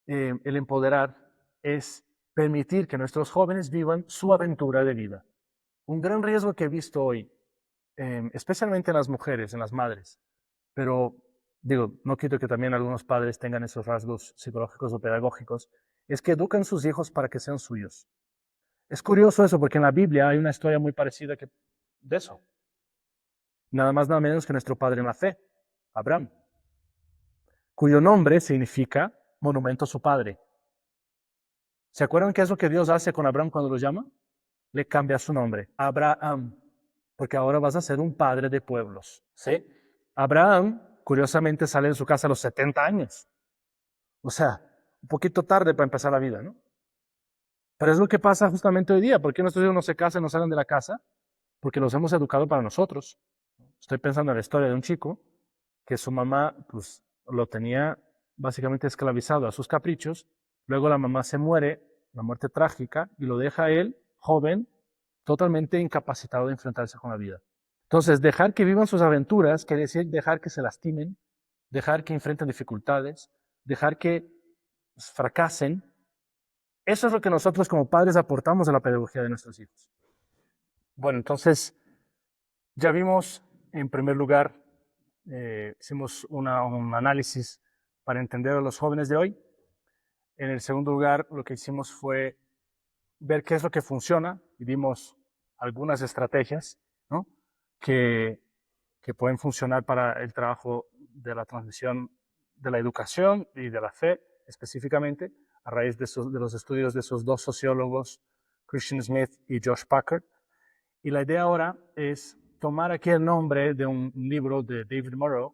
el empoderar es permitir que nuestros jóvenes vivan su aventura de vida. Un gran riesgo que he visto hoy, especialmente en las mujeres, en las madres, pero digo, no quito que también algunos padres tengan esos rasgos psicológicos o pedagógicos, es que educan sus hijos para que sean suyos. Es curioso eso, porque en la Biblia hay una historia muy parecida de eso. Nada más nada menos que nuestro padre en la fe, Abraham, cuyo nombre significa monumento a su padre. ¿Se acuerdan qué es lo que Dios hace con Abraham cuando lo llama? Le cambia su nombre, Abraham, porque ahora vas a ser un padre de pueblos. ¿Sí? Abraham, curiosamente, sale de su casa a los 70 años. O sea, un poquito tarde para empezar la vida, ¿no? Pero es lo que pasa justamente hoy día. ¿Por qué nuestros hijos no se casan, no salen de la casa? Porque los hemos educado para nosotros. Estoy pensando en la historia de un chico que su mamá, pues, lo tenía básicamente esclavizado a sus caprichos. Luego la mamá se muere, la muerte trágica, y lo deja a él, joven, totalmente incapacitado de enfrentarse con la vida. Entonces, dejar que vivan sus aventuras quiere decir dejar que se lastimen, dejar que enfrenten dificultades, dejar que fracasen. Eso es lo que nosotros como padres aportamos a la pedagogía de nuestros hijos. Bueno, entonces, ya vimos, en primer lugar, hicimos un análisis para entender a los jóvenes de hoy. En el segundo lugar, lo que hicimos fue ver qué es lo que funciona y vimos algunas estrategias, ¿no? que pueden funcionar para el trabajo de la transmisión de la educación y de la fe, específicamente, a raíz de los estudios de esos 2 sociólogos, Christian Smith y Josh Packard. Y la idea ahora es tomar aquí el nombre de un libro de David Murrow,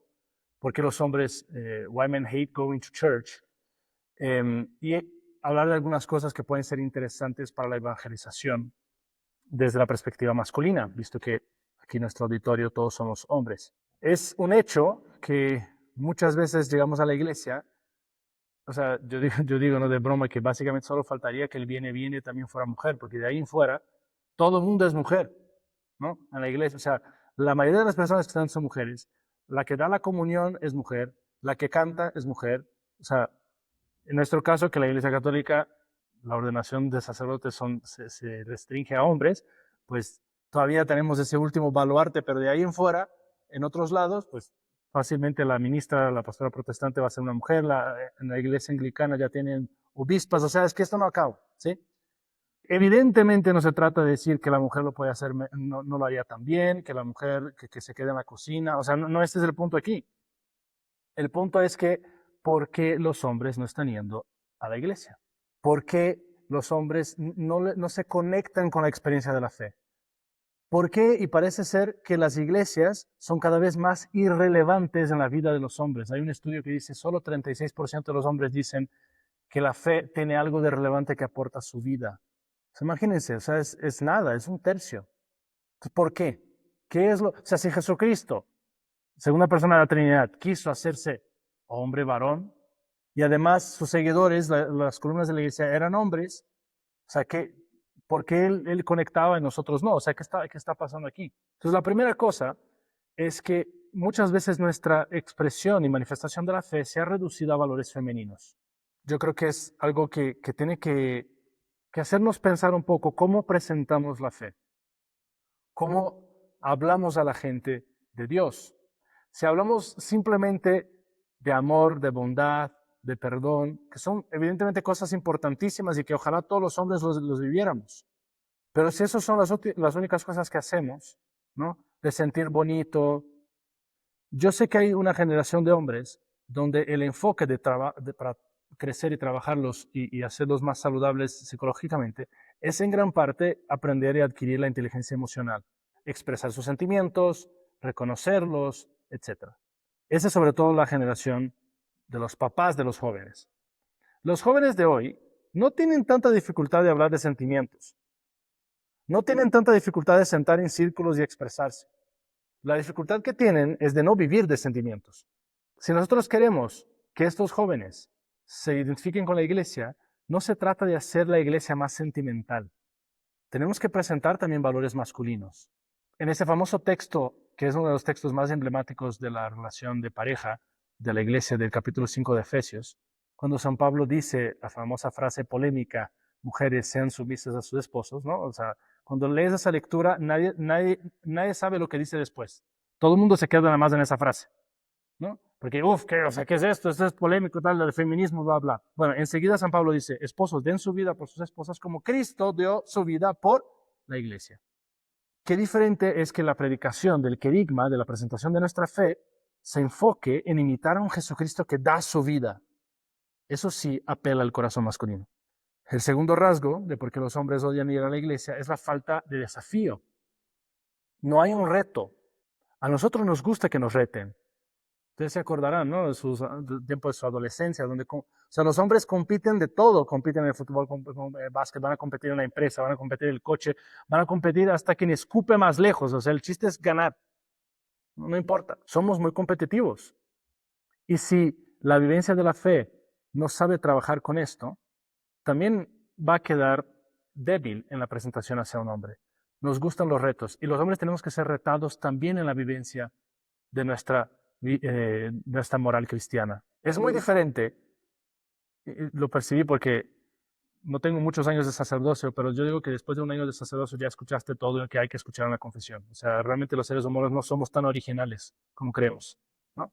¿Por qué los hombres, Why Men Hate Going to Church? Y hablar de algunas cosas que pueden ser interesantes para la evangelización desde la perspectiva masculina, visto que aquí en nuestro auditorio todos somos hombres. Es un hecho que muchas veces llegamos a la iglesia, o sea, yo digo no de broma que básicamente solo faltaría que el viene también fuera mujer, porque de ahí en fuera todo el mundo es mujer, ¿no? En la iglesia, o sea, la mayoría de las personas que están son mujeres, la que da la comunión es mujer, la que canta es mujer, O sea, en nuestro caso, que la Iglesia Católica, la ordenación de sacerdotes se restringe a hombres, pues todavía tenemos ese último baluarte, pero de ahí en fuera, en otros lados, pues fácilmente la ministra, la pastora protestante va a ser una mujer, en la Iglesia Anglicana ya tienen obispas, o sea, es que esto no acaba, ¿sí? Evidentemente no se trata de decir que la mujer lo puede hacer, no lo haría tan bien, que la mujer que se quede en la cocina, o sea, no este es el punto aquí. El punto es que, ¿por qué los hombres no están yendo a la iglesia? ¿Por qué los hombres no se conectan con la experiencia de la fe? ¿Por qué? Y parece ser que las iglesias son cada vez más irrelevantes en la vida de los hombres. Hay un estudio que dice solo 36% de los hombres dicen que la fe tiene algo de relevante que aporta a su vida. Pues imagínense, o sea, es nada, es un tercio. Entonces, ¿por qué? ¿Qué es lo? O sea, si Jesucristo, segunda persona de la Trinidad, quiso hacerse hombre, varón, y además sus seguidores, las columnas de la iglesia, eran hombres, o sea, ¿por qué él conectaba y nosotros no? O sea, ¿qué está pasando aquí? Entonces, la primera cosa es que muchas veces nuestra expresión y manifestación de la fe se ha reducido a valores femeninos. Yo creo que es algo que tiene que hacernos pensar un poco cómo presentamos la fe, cómo hablamos a la gente de Dios. Si hablamos simplemente de amor, de bondad, de perdón, que son evidentemente cosas importantísimas y que ojalá todos los hombres los viviéramos. Pero si esas son las únicas cosas que hacemos, ¿no? De sentir bonito. Yo sé que hay una generación de hombres donde el enfoque para crecer y trabajarlos y hacerlos más saludables psicológicamente es en gran parte aprender y adquirir la inteligencia emocional, expresar sus sentimientos, reconocerlos, etc. Esa es sobre todo la generación de los papás de los jóvenes. Los jóvenes de hoy no tienen tanta dificultad de hablar de sentimientos. No tienen tanta dificultad de sentar en círculos y expresarse. La dificultad que tienen es de no vivir de sentimientos. Si nosotros queremos que estos jóvenes se identifiquen con la iglesia, no se trata de hacer la iglesia más sentimental. Tenemos que presentar también valores masculinos. En ese famoso texto, que es uno de los textos más emblemáticos de la relación de pareja de la iglesia del capítulo 5 de Efesios, cuando San Pablo dice la famosa frase polémica, mujeres sean sumisas a sus esposos, ¿no? O sea, cuando lees esa lectura, nadie sabe lo que dice después. Todo el mundo se queda nada más en esa frase, ¿no? Porque, ¿qué es esto? Esto es polémico, tal, del feminismo, bla, bla. Bueno, enseguida San Pablo dice, esposos, den su vida por sus esposas como Cristo dio su vida por la iglesia. Qué diferente es que la predicación del querigma, de la presentación de nuestra fe, se enfoque en imitar a un Jesucristo que da su vida. Eso sí apela al corazón masculino. El segundo rasgo de por qué los hombres odian ir a la iglesia es la falta de desafío. No hay un reto. A nosotros nos gusta que nos reten. Ustedes se acordarán, ¿no? Del tiempo de su adolescencia, donde, o sea, los hombres compiten de todo, compiten en el fútbol, el básquet, van a competir en la empresa, van a competir en el coche, van a competir hasta quien escupe más lejos. O sea, el chiste es ganar. No importa. Somos muy competitivos. Y si la vivencia de la fe no sabe trabajar con esto, también va a quedar débil en la presentación hacia un hombre. Nos gustan los retos y los hombres tenemos que ser retados también en la vivencia de nuestra moral cristiana. Es muy diferente, lo percibí porque no tengo muchos años de sacerdocio, pero yo digo que después de un año de sacerdocio ya escuchaste todo lo que hay que escuchar en la confesión. O sea, realmente los seres humanos no somos tan originales como creemos, ¿no?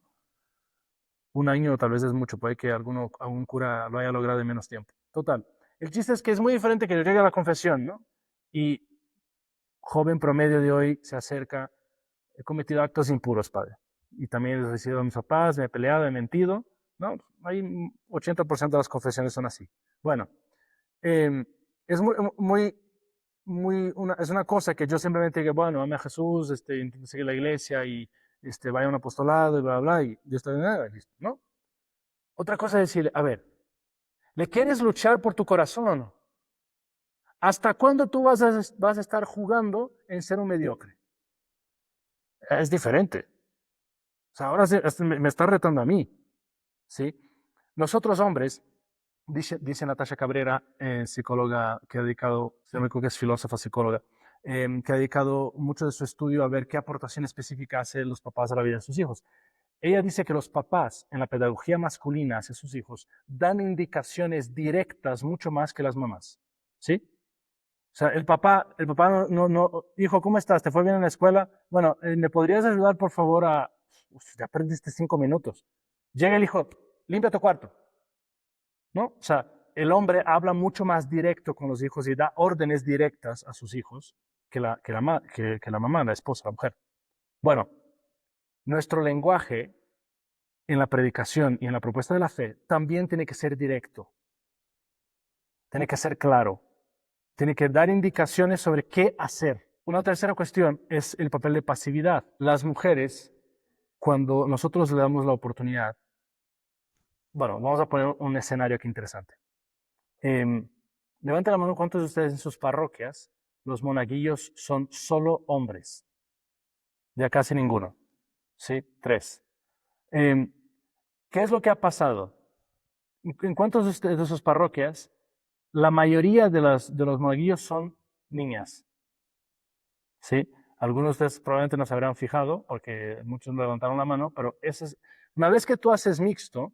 Un año tal vez es mucho, puede que algún cura lo haya logrado en menos tiempo. Total. El chiste es que es muy diferente que yo llegue a la confesión, ¿no? Y joven promedio de hoy se acerca, he cometido actos impuros, padre. Y también he recibido a mis papás, me he peleado, he mentido, ¿no? Hay 80% de las confesiones son así. Bueno, es es una cosa que yo simplemente digo, bueno, ame a Jesús, intento seguir la iglesia y vaya a un apostolado y bla, bla, y yo estoy listo, ¿no? Otra cosa es decirle, a ver, ¿le quieres luchar por tu corazón? ¿Hasta cuándo tú vas a estar jugando en ser un mediocre? Es diferente. O sea, ahora me está retando a mí, ¿sí? Nosotros hombres, dice Natasha Cabrera, psicóloga que ha dedicado, si no me equivoco que es filósofa psicóloga, que ha dedicado mucho de su estudio a ver qué aportación específica hacen los papás a la vida de sus hijos. Ella dice que los papás en la pedagogía masculina hacia sus hijos dan indicaciones directas mucho más que las mamás. ¿Sí? O sea, el papá hijo, ¿cómo estás? ¿Te fue bien en la escuela? Bueno, ¿me podrías ayudar, por favor, a... Uf, ya perdiste 5 minutos. Llega el hijo, limpia tu cuarto. ¿No? O sea, el hombre habla mucho más directo con los hijos y da órdenes directas a sus hijos que la mamá, la esposa, la mujer. Bueno, nuestro lenguaje en la predicación y en la propuesta de la fe también tiene que ser directo. Tiene que ser claro. Tiene que dar indicaciones sobre qué hacer. Una tercera cuestión es el papel de pasividad. Las mujeres, cuando nosotros le damos la oportunidad, bueno, vamos a poner un escenario aquí interesante. Levanten la mano cuántos de ustedes en sus parroquias los monaguillos son solo hombres. Ya casi ninguno. ¿Sí? 3. ¿Qué es lo que ha pasado? ¿En cuántos de sus parroquias la mayoría de los monaguillos son niñas? ¿Sí? Algunos de ustedes probablemente no se habrán fijado porque muchos no levantaron la mano, pero una vez que tú haces mixto,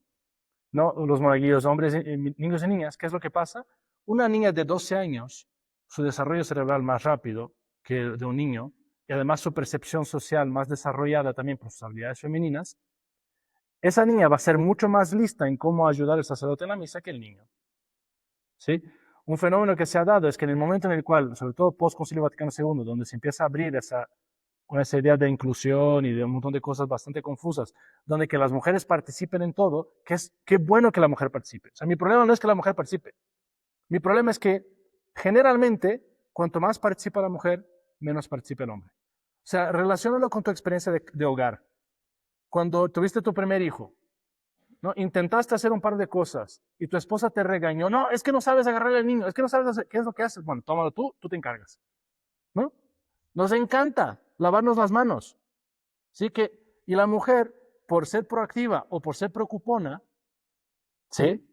¿no? Los monaguillos, hombres, niños y niñas, ¿qué es lo que pasa? Una niña de 12 años, su desarrollo cerebral más rápido que el de un niño, y además su percepción social más desarrollada también por sus habilidades femeninas, esa niña va a ser mucho más lista en cómo ayudar al sacerdote en la misa que el niño. ¿Sí? Un fenómeno que se ha dado es que en el momento en el cual, sobre todo post-Concilio Vaticano II, donde se empieza a abrir esa idea de inclusión y de un montón de cosas bastante confusas, donde que las mujeres participen en todo, qué bueno que la mujer participe. O sea, mi problema no es que la mujer participe. Mi problema es que generalmente, cuanto más participa la mujer, menos participa el hombre. O sea, relaciónalo con tu experiencia de hogar. Cuando tuviste tu primer hijo, ¿no? Intentaste hacer un par de cosas y tu esposa te regañó. No, es que no sabes agarrar al niño, es que no sabes hacer, ¿qué es lo que haces? Bueno, tómalo tú te encargas. ¿No? Nos encanta lavarnos las manos. ¿Sí? Y la mujer, por ser proactiva o por ser preocupona, ¿sí?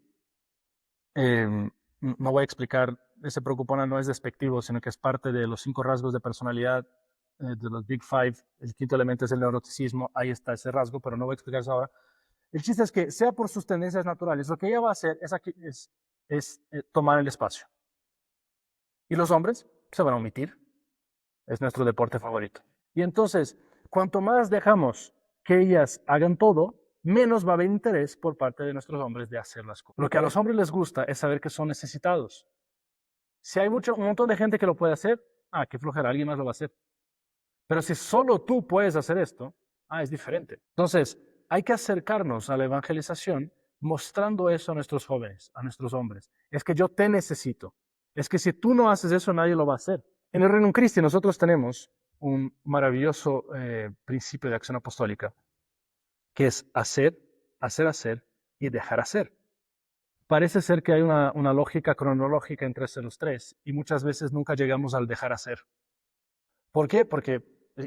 No voy a explicar, ese preocupona no es despectivo, sino que es parte de los 5 rasgos de personalidad, de los Big Five. El quinto elemento es el neuroticismo, ahí está ese rasgo, pero no voy a explicar eso ahora. El chiste es que, sea por sus tendencias naturales, lo que ella va a hacer es tomar el espacio. Y los hombres se van a omitir. Es nuestro deporte favorito. Y entonces, cuanto más dejamos que ellas hagan todo, menos va a haber interés por parte de nuestros hombres de hacer las cosas. Lo que a los hombres les gusta es saber que son necesitados. Si hay un montón de gente que lo puede hacer, qué flojera, alguien más lo va a hacer. Pero si solo tú puedes hacer esto, es diferente. Entonces, hay que acercarnos a la evangelización mostrando eso a nuestros jóvenes, a nuestros hombres. Es que yo te necesito. Es que si tú no haces eso, nadie lo va a hacer. En el Reino Christi nosotros tenemos un maravilloso principio de acción apostólica, que es hacer y dejar hacer. Parece ser que hay una lógica cronológica entre los tres y muchas veces nunca llegamos al dejar hacer. ¿Por qué?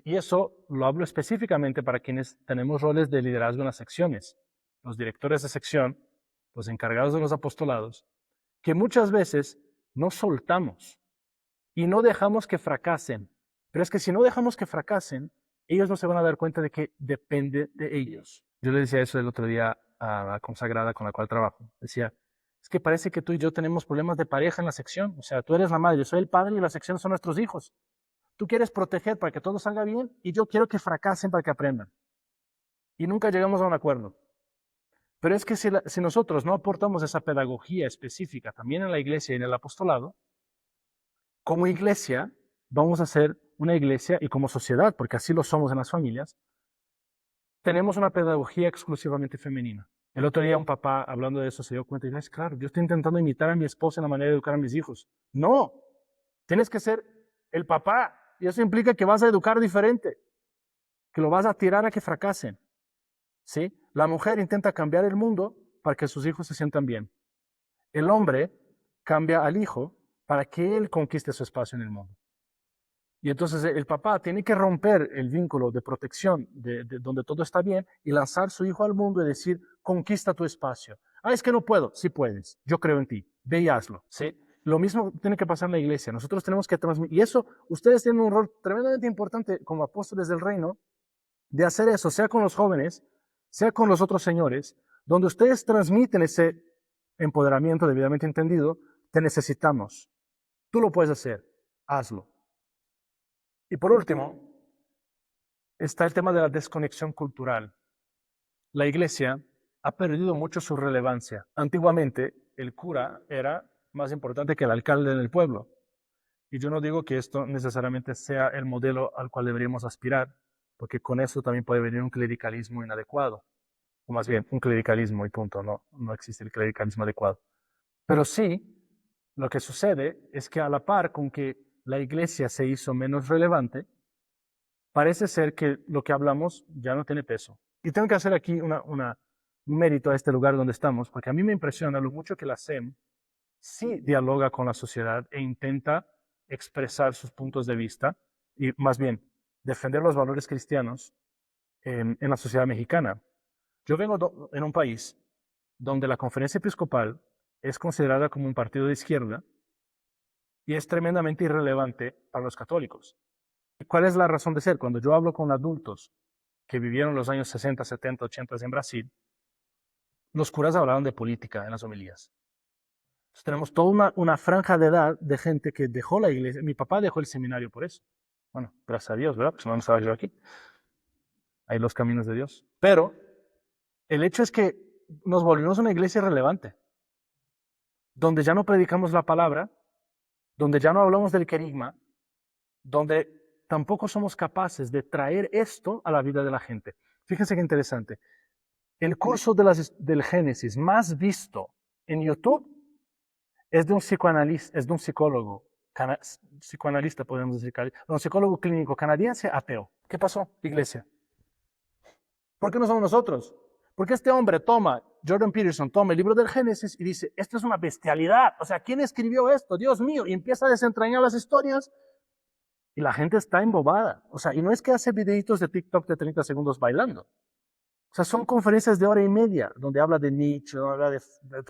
Y eso lo hablo específicamente para quienes tenemos roles de liderazgo en las secciones, los directores de sección, los encargados de los apostolados, que muchas veces no soltamos y no dejamos que fracasen. Pero es que si no dejamos que fracasen, ellos no se van a dar cuenta de que depende de ellos. Yo le decía eso el otro día a la consagrada con la cual trabajo. Decía, es que parece que tú y yo tenemos problemas de pareja en la sección. O sea, tú eres la madre, yo soy el padre y la sección son nuestros hijos. Tú quieres proteger para que todo salga bien y yo quiero que fracasen para que aprendan. Y nunca llegamos a un acuerdo. Pero es que si nosotros no aportamos esa pedagogía específica también en la iglesia y en el apostolado, como iglesia vamos a ser una iglesia y como sociedad, porque así lo somos en las familias, tenemos una pedagogía exclusivamente femenina. El otro día un papá hablando de eso se dio cuenta y dijo, claro, yo estoy intentando imitar a mi esposa en la manera de educar a mis hijos. No, tienes que ser el papá y eso implica que vas a educar diferente, que lo vas a tirar a que fracasen. ¿Sí? La mujer intenta cambiar el mundo para que sus hijos se sientan bien. El hombre cambia al hijo para que él conquiste su espacio en el mundo. Y entonces el papá tiene que romper el vínculo de protección de donde todo está bien y lanzar su hijo al mundo y decir, conquista tu espacio. Es que no puedo. Sí puedes. Yo creo en ti. Ve y hazlo. ¿Sí? Lo mismo tiene que pasar en la iglesia. Nosotros tenemos que transmitir. Y eso, ustedes tienen un rol tremendamente importante como apóstoles del reino de hacer eso, sea con los jóvenes, sea con los otros señores, donde ustedes transmiten ese empoderamiento debidamente entendido, te necesitamos. Tú lo puedes hacer, hazlo. Y por último, está el tema de la desconexión cultural. La iglesia ha perdido mucho su relevancia. Antiguamente, el cura era más importante que el alcalde en el pueblo. Y yo no digo que esto necesariamente sea el modelo al cual deberíamos aspirar, porque con eso también puede venir un clericalismo inadecuado. O más bien, un clericalismo y punto. No existe el clericalismo adecuado. Pero sí, lo que sucede es que a la par con que la iglesia se hizo menos relevante, parece ser que lo que hablamos ya no tiene peso. Y tengo que hacer aquí un mérito a este lugar donde estamos, porque a mí me impresiona lo mucho que la SEM sí dialoga con la sociedad e intenta expresar sus puntos de vista y más bien defender los valores cristianos en la sociedad mexicana. Yo vengo en un país donde la conferencia episcopal es considerada como un partido de izquierda y es tremendamente irrelevante para los católicos. ¿Cuál es la razón de ser? Cuando yo hablo con adultos que vivieron los años 60, 70, 80 en Brasil, los curas hablaban de política en las homilías. Entonces, tenemos toda una franja de edad de gente que dejó la iglesia. Mi papá dejó el seminario por eso. Bueno, gracias a Dios, ¿verdad? Pues no estaba yo aquí. Hay los caminos de Dios. Pero el hecho es que nos volvimos una iglesia irrelevante, donde ya no predicamos la palabra, donde ya no hablamos del querigma, donde tampoco somos capaces de traer esto a la vida de la gente. Fíjense qué interesante. El curso del Génesis más visto en YouTube es de un psicoanalista, es de un psicólogo, psicoanalista podemos decir, un psicólogo clínico canadiense ateo. ¿Qué pasó, iglesia? ¿Por qué no somos nosotros? Porque este hombre Jordan Peterson toma el libro del Génesis y dice, esto es una bestialidad, o sea, ¿quién escribió esto? Dios mío, y empieza a desentrañar las historias y la gente está embobada. O sea, y no es que hace videitos de TikTok de 30 segundos bailando. O sea, son conferencias de hora y media donde habla de Nietzsche, donde habla de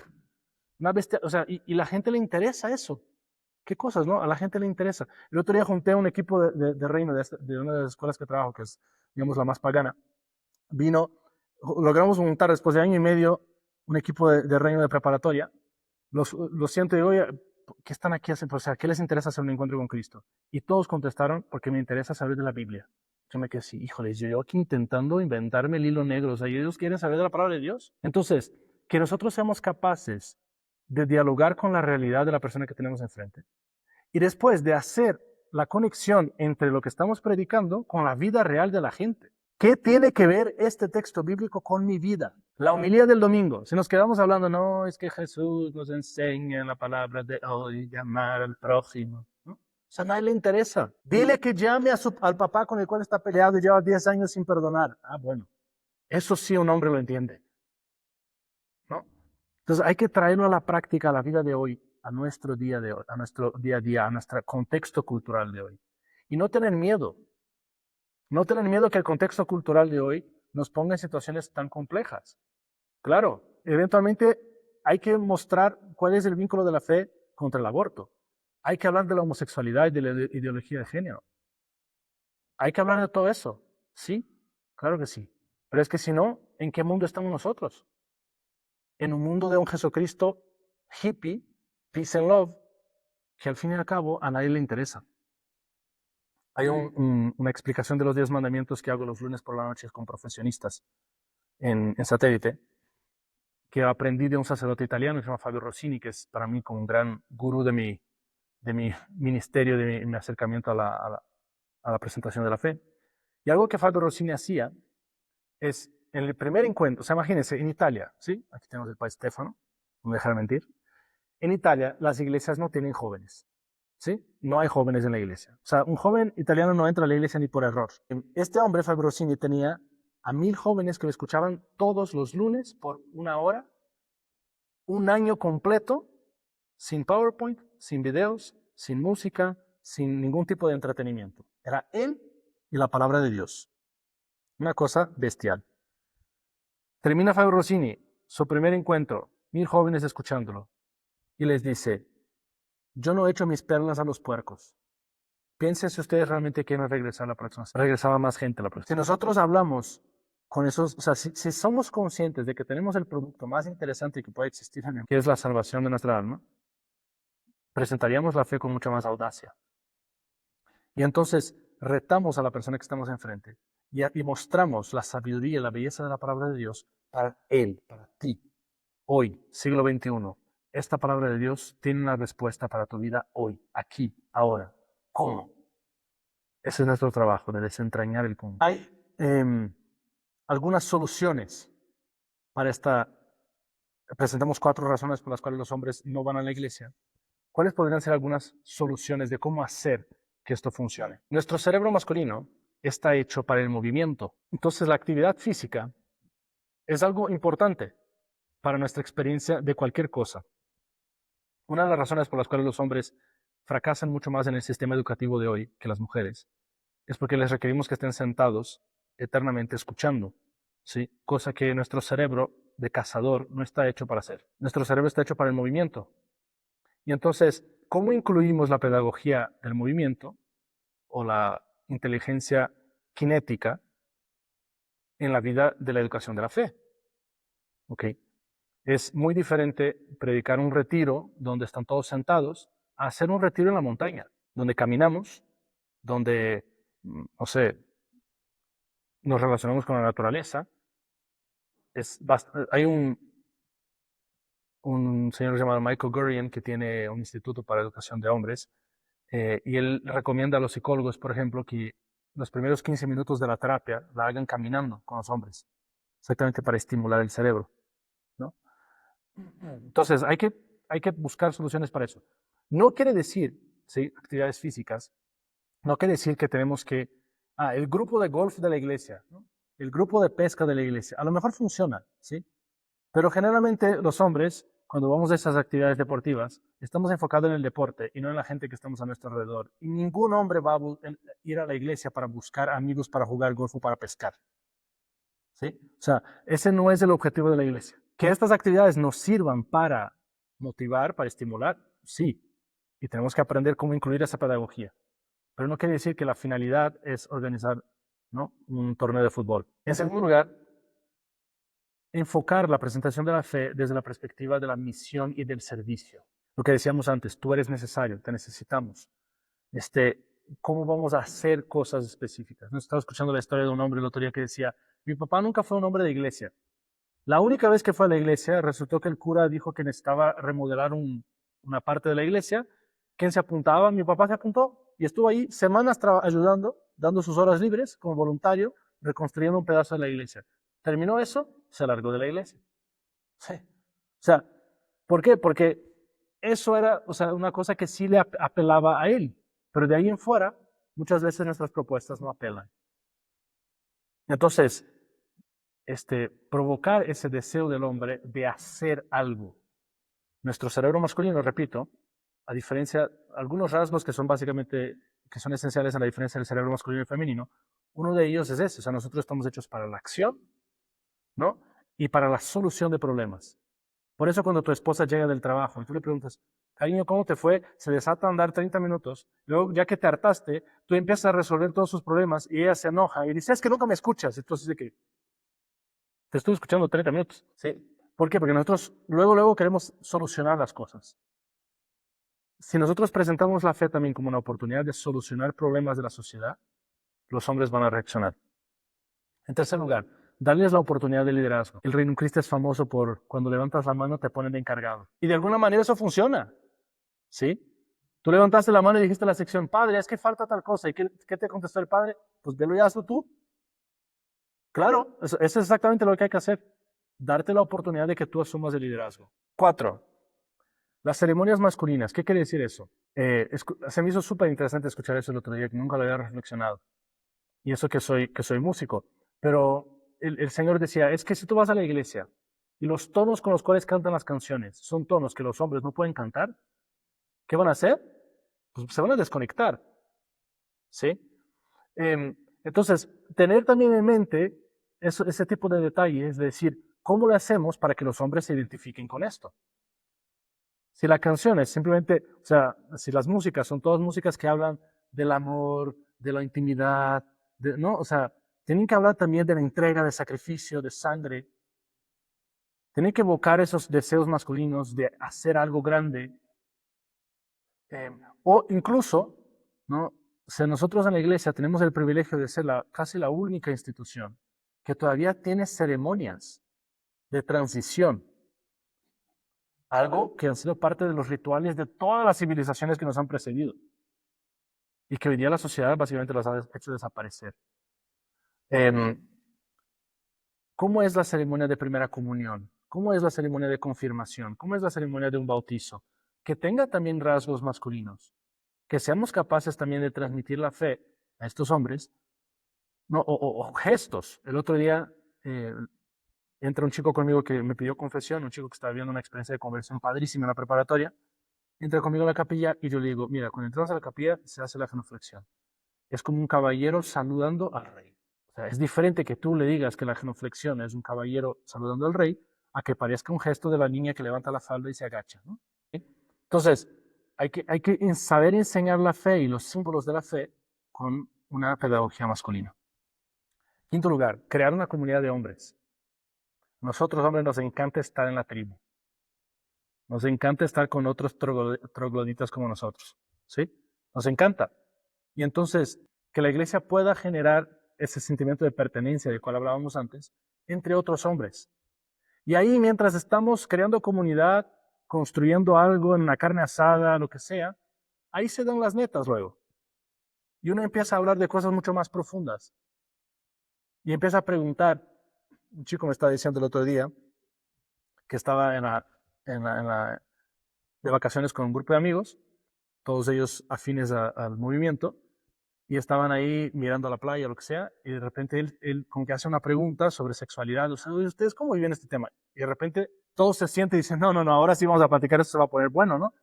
una bestia, o sea, y la gente le interesa eso. ¿Qué cosas, no? A la gente le interesa. El otro día junté a un equipo de reino de una de las escuelas que trabajo, que es, digamos, la más pagana. Logramos montar después de año y medio un equipo de reino de preparatoria. Lo siento, digo, oye, ¿qué están aquí haciendo? O sea, ¿qué les interesa hacer un encuentro con Cristo? Y todos contestaron, porque me interesa saber de la Biblia. Yo me quedé así, híjole, yo aquí intentando inventarme el hilo negro. O sea, ellos quieren saber de la palabra de Dios. Entonces, que nosotros seamos capaces de dialogar con la realidad de la persona que tenemos enfrente. Y después de hacer la conexión entre lo que estamos predicando con la vida real de la gente. ¿Qué tiene que ver este texto bíblico con mi vida? La homilía del domingo. Si nos quedamos hablando, no, es que Jesús nos enseña en la palabra de hoy llamar al prójimo. ¿No? O sea, a nadie le interesa. Dile que llame al papá con el cual está peleado y lleva 10 años sin perdonar. Ah, bueno. Eso sí un hombre lo entiende. ¿No? Entonces hay que traerlo a la práctica, a la vida de hoy, a nuestro día de hoy, a nuestro día a día, a nuestro contexto cultural de hoy. Y no tener miedo. No tener miedo que el contexto cultural de hoy nos ponga en situaciones tan complejas. Claro, eventualmente hay que mostrar cuál es el vínculo de la fe contra el aborto. Hay que hablar de la homosexualidad y de la ideología de género. Hay que hablar de todo eso. Sí, claro que sí. Pero es que si no, ¿en qué mundo estamos nosotros? En un mundo de un Jesucristo hippie, peace and love, que al fin y al cabo a nadie le interesa. Hay una explicación de los 10 mandamientos que hago los lunes por la noche con profesionistas en Satélite, que aprendí de un sacerdote italiano que se llama Fabio Rossini, que es para mí como un gran gurú de mi ministerio, de mi acercamiento a la presentación de la fe. Y algo que Fabio Rossini hacía es, en el primer encuentro, o sea, imagínense, en Italia, ¿sí? Aquí tenemos el Padre Stefano, no me dejaré mentir. En Italia, las iglesias no tienen jóvenes, ¿sí? No hay jóvenes en la iglesia. O sea, un joven italiano no entra a la iglesia ni por error. Este hombre, Fabio Rossini, tenía a 1000 jóvenes que lo escuchaban todos los lunes por 1 hora, un año completo, sin PowerPoint, sin videos, sin música, sin ningún tipo de entretenimiento. Era él y la palabra de Dios. Una cosa bestial. Termina Fabio Rossini su primer encuentro, 1000 jóvenes escuchándolo, y les dice, yo no echo mis perlas a los puercos. Piensen si ustedes realmente quieren regresar la próxima semana. Regresaba más gente la próxima. Si nosotros hablamos con esos, o sea, si somos conscientes de que tenemos el producto más interesante que puede existir en el, que es la salvación de nuestra alma, presentaríamos la fe con mucha más audacia. Y entonces retamos a la persona que estamos enfrente y mostramos la sabiduría y la belleza de la palabra de Dios para él, para ti. Hoy, siglo XXI, esta palabra de Dios tiene una respuesta para tu vida hoy, aquí, ahora. ¿Cómo? Ese es nuestro trabajo, de desentrañar el cómo. Hay algunas soluciones para esta. Presentamos 4 razones por las cuales los hombres no van a la iglesia. ¿Cuáles podrían ser algunas soluciones de cómo hacer que esto funcione? Nuestro cerebro masculino está hecho para el movimiento. Entonces, la actividad física es algo importante para nuestra experiencia de cualquier cosa. Una de las razones por las cuales los hombres fracasan mucho más en el sistema educativo de hoy que las mujeres es porque les requerimos que estén sentados eternamente escuchando, ¿sí? Cosa que nuestro cerebro de cazador no está hecho para hacer. Nuestro cerebro está hecho para el movimiento. Y entonces, ¿cómo incluimos la pedagogía del movimiento o la inteligencia cinética en la vida de la educación de la fe? ¿Ok? Es muy diferente predicar un retiro donde están todos sentados a hacer un retiro en la montaña, donde caminamos, donde, no sé, nos relacionamos con la naturaleza. Hay un señor llamado Michael Gurian que tiene un instituto para educación de hombres y él recomienda a los psicólogos, por ejemplo, que los primeros 15 minutos de la terapia la hagan caminando con los hombres, exactamente para estimular el cerebro, ¿no? Entonces, hay que buscar soluciones para eso. No quiere decir, ¿sí? Actividades físicas, no quiere decir que tenemos que, el grupo de golf de la iglesia, ¿no? El grupo de pesca de la iglesia, a lo mejor funciona, ¿sí? Pero generalmente los hombres, cuando vamos a esas actividades deportivas, estamos enfocados en el deporte y no en la gente que estamos a nuestro alrededor. Y ningún hombre va a ir a la iglesia para buscar amigos para jugar golf o para pescar, ¿sí? O sea, ese no es el objetivo de la iglesia. Que estas actividades nos sirvan para motivar, para estimular, sí. Y tenemos que aprender cómo incluir esa pedagogía. Pero no quiere decir que la finalidad es organizar, ¿no?, un torneo de fútbol. En segundo lugar, enfocar la presentación de la fe desde la perspectiva de la misión y del servicio. Lo que decíamos antes, tú eres necesario, te necesitamos. ¿Cómo vamos a hacer cosas específicas? ¿No? Estaba escuchando la historia de un hombre el otro día que decía, mi papá nunca fue un hombre de iglesia. La única vez que fue a la iglesia, resultó que el cura dijo que necesitaba remodelar una parte de la iglesia. ¿Quién se apuntaba? Mi papá se apuntó y estuvo ahí semanas ayudando, dando sus horas libres como voluntario, reconstruyendo un pedazo de la iglesia. Terminó eso, se largó de la iglesia. Sí. O sea, ¿por qué? Porque eso era, o sea, una cosa que sí le apelaba a él. Pero de ahí en fuera, muchas veces nuestras propuestas no apelan. Entonces, provocar ese deseo del hombre de hacer algo. Nuestro cerebro masculino, repito, a diferencia, algunos rasgos que son básicamente, que son esenciales a la diferencia del cerebro masculino y femenino, uno de ellos es ese, o sea, nosotros estamos hechos para la acción, ¿no? Y para la solución de problemas. Por eso cuando tu esposa llega del trabajo y tú le preguntas, cariño, ¿cómo te fue? Se desata a andar 30 minutos, luego ya que te hartaste, tú empiezas a resolver todos sus problemas y ella se enoja y dice, es que nunca me escuchas. Entonces dice que te estuve escuchando 30 minutos. ¿Sí? ¿Por qué? Porque nosotros luego queremos solucionar las cosas. Si nosotros presentamos la fe también como una oportunidad de solucionar problemas de la sociedad, los hombres van a reaccionar. En tercer lugar, darles la oportunidad de liderazgo. El Reino Cristo es famoso por cuando levantas la mano te ponen de encargado. Y de alguna manera eso funciona. ¿Sí? Tú levantaste la mano y dijiste a la sección, padre, es que falta tal cosa. ¿Y qué te contestó el padre? Pues velo y hazlo tú. Claro, eso es exactamente lo que hay que hacer. Darte la oportunidad de que tú asumas el liderazgo. 4. Las ceremonias masculinas. ¿Qué quiere decir eso? Se me hizo súper interesante escuchar eso el otro día, que nunca lo había reflexionado. Y eso que soy músico. Pero el Señor decía, es que si tú vas a la iglesia y los tonos con los cuales cantan las canciones son tonos que los hombres no pueden cantar, ¿qué van a hacer? Pues se van a desconectar. ¿Sí? Entonces, tener también en mente ese tipo de detalles, es decir, ¿cómo lo hacemos para que los hombres se identifiquen con esto? Si la canción es simplemente, o sea, si las músicas son todas músicas que hablan del amor, de la intimidad, ¿no? O sea, Tienen que hablar también de la entrega, de sacrificio, de sangre. Tienen que evocar esos deseos masculinos de hacer algo grande. O incluso, ¿no? Si nosotros en la iglesia tenemos el privilegio de ser casi la única institución que todavía tiene ceremonias de transición, algo que han sido parte de los rituales de todas las civilizaciones que nos han precedido y que hoy día la sociedad básicamente las ha hecho desaparecer. ¿Cómo es la ceremonia de primera comunión? ¿Cómo es la ceremonia de confirmación? ¿Cómo es la ceremonia de un bautizo? Que tenga también rasgos masculinos, que seamos capaces también de transmitir la fe a estos hombres, ¿no? O gestos. El otro día entra un chico conmigo que me pidió confesión, un chico que estaba viviendo una experiencia de conversión padrísima en la preparatoria, entra conmigo a la capilla y yo le digo, mira, cuando entramos a la capilla se hace la genuflexión. Es como un caballero saludando al rey. O sea, es diferente que tú le digas que la genuflexión es un caballero saludando al rey a que parezca un gesto de la niña que levanta la falda y se agacha, ¿no? Entonces, hay que saber enseñar la fe y los símbolos de la fe con una pedagogía masculina. Quinto lugar, crear una comunidad de hombres. Nosotros, hombres, nos encanta estar en la tribu. Nos encanta estar con otros trogloditas como nosotros, ¿sí? Nos encanta. Y entonces, que la iglesia pueda generar ese sentimiento de pertenencia del cual hablábamos antes, entre otros hombres. Y ahí, mientras estamos creando comunidad, construyendo algo en una carne asada, lo que sea, ahí se dan las netas luego. Y uno empieza a hablar de cosas mucho más profundas. Y empieza a preguntar. Un chico me estaba diciendo el otro día que estaba de vacaciones con un grupo de amigos, todos ellos afines al movimiento, y estaban ahí mirando a la playa o lo que sea, y de repente él como que hace una pregunta sobre sexualidad. O sea, ¿ustedes cómo viven este tema? Y de repente todos se sienten y dicen, no, ahora sí vamos a platicar, esto se va a poner bueno, ¿no?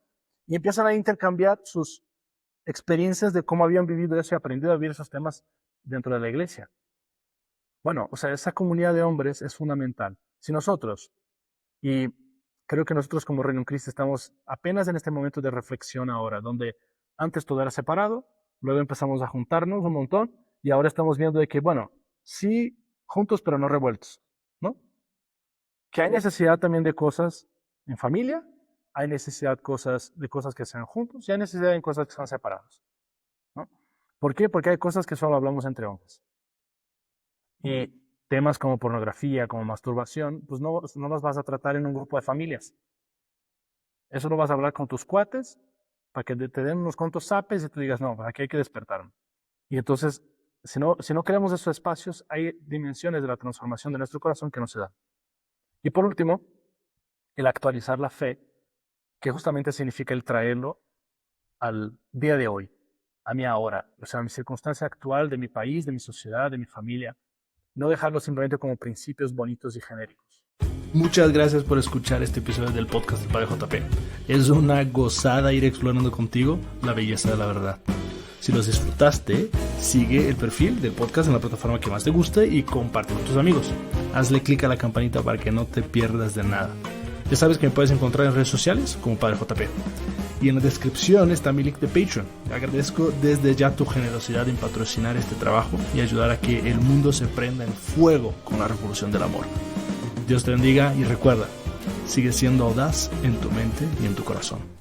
Y empiezan a intercambiar sus experiencias de cómo habían vivido eso y aprendido a vivir esos temas dentro de la iglesia. Bueno, o sea, esa comunidad de hombres es fundamental. Si nosotros, y creo que nosotros como Reino en Cristo estamos apenas en este momento de reflexión ahora, donde antes todo era separado, luego empezamos a juntarnos un montón, y ahora estamos viendo de que, bueno, sí, juntos pero no revueltos, ¿no? Que hay necesidad también de cosas en familia, hay necesidad de cosas que sean juntos, y hay necesidad de cosas que sean separados, ¿no? ¿Por qué? Porque hay cosas que solo hablamos entre hombres. Y temas como pornografía, como masturbación, pues no los vas a tratar en un grupo de familias. Eso lo vas a hablar con tus cuates para que te den unos cuantos zapes y tú digas, no, aquí hay que despertarme. Y entonces, si no creamos esos espacios, hay dimensiones de la transformación de nuestro corazón que no se dan. Y por último, el actualizar la fe, que justamente significa el traerlo al día de hoy, a mi ahora, o sea, a mi circunstancia actual, de mi país, de mi sociedad, de mi familia. No dejarlo simplemente como principios bonitos y genéricos. Muchas gracias por escuchar este episodio del podcast del Padre JP. Es una gozada ir explorando contigo la belleza de la verdad. Si los disfrutaste, sigue el perfil del podcast en la plataforma que más te guste y comparte con tus amigos. Hazle clic a la campanita para que no te pierdas de nada. Ya sabes que me puedes encontrar en redes sociales como Padre JP. Y en la descripción está mi link de Patreon. Agradezco desde ya tu generosidad en patrocinar este trabajo y ayudar a que el mundo se prenda en fuego con la revolución del amor. Dios te bendiga y recuerda, sigue siendo audaz en tu mente y en tu corazón.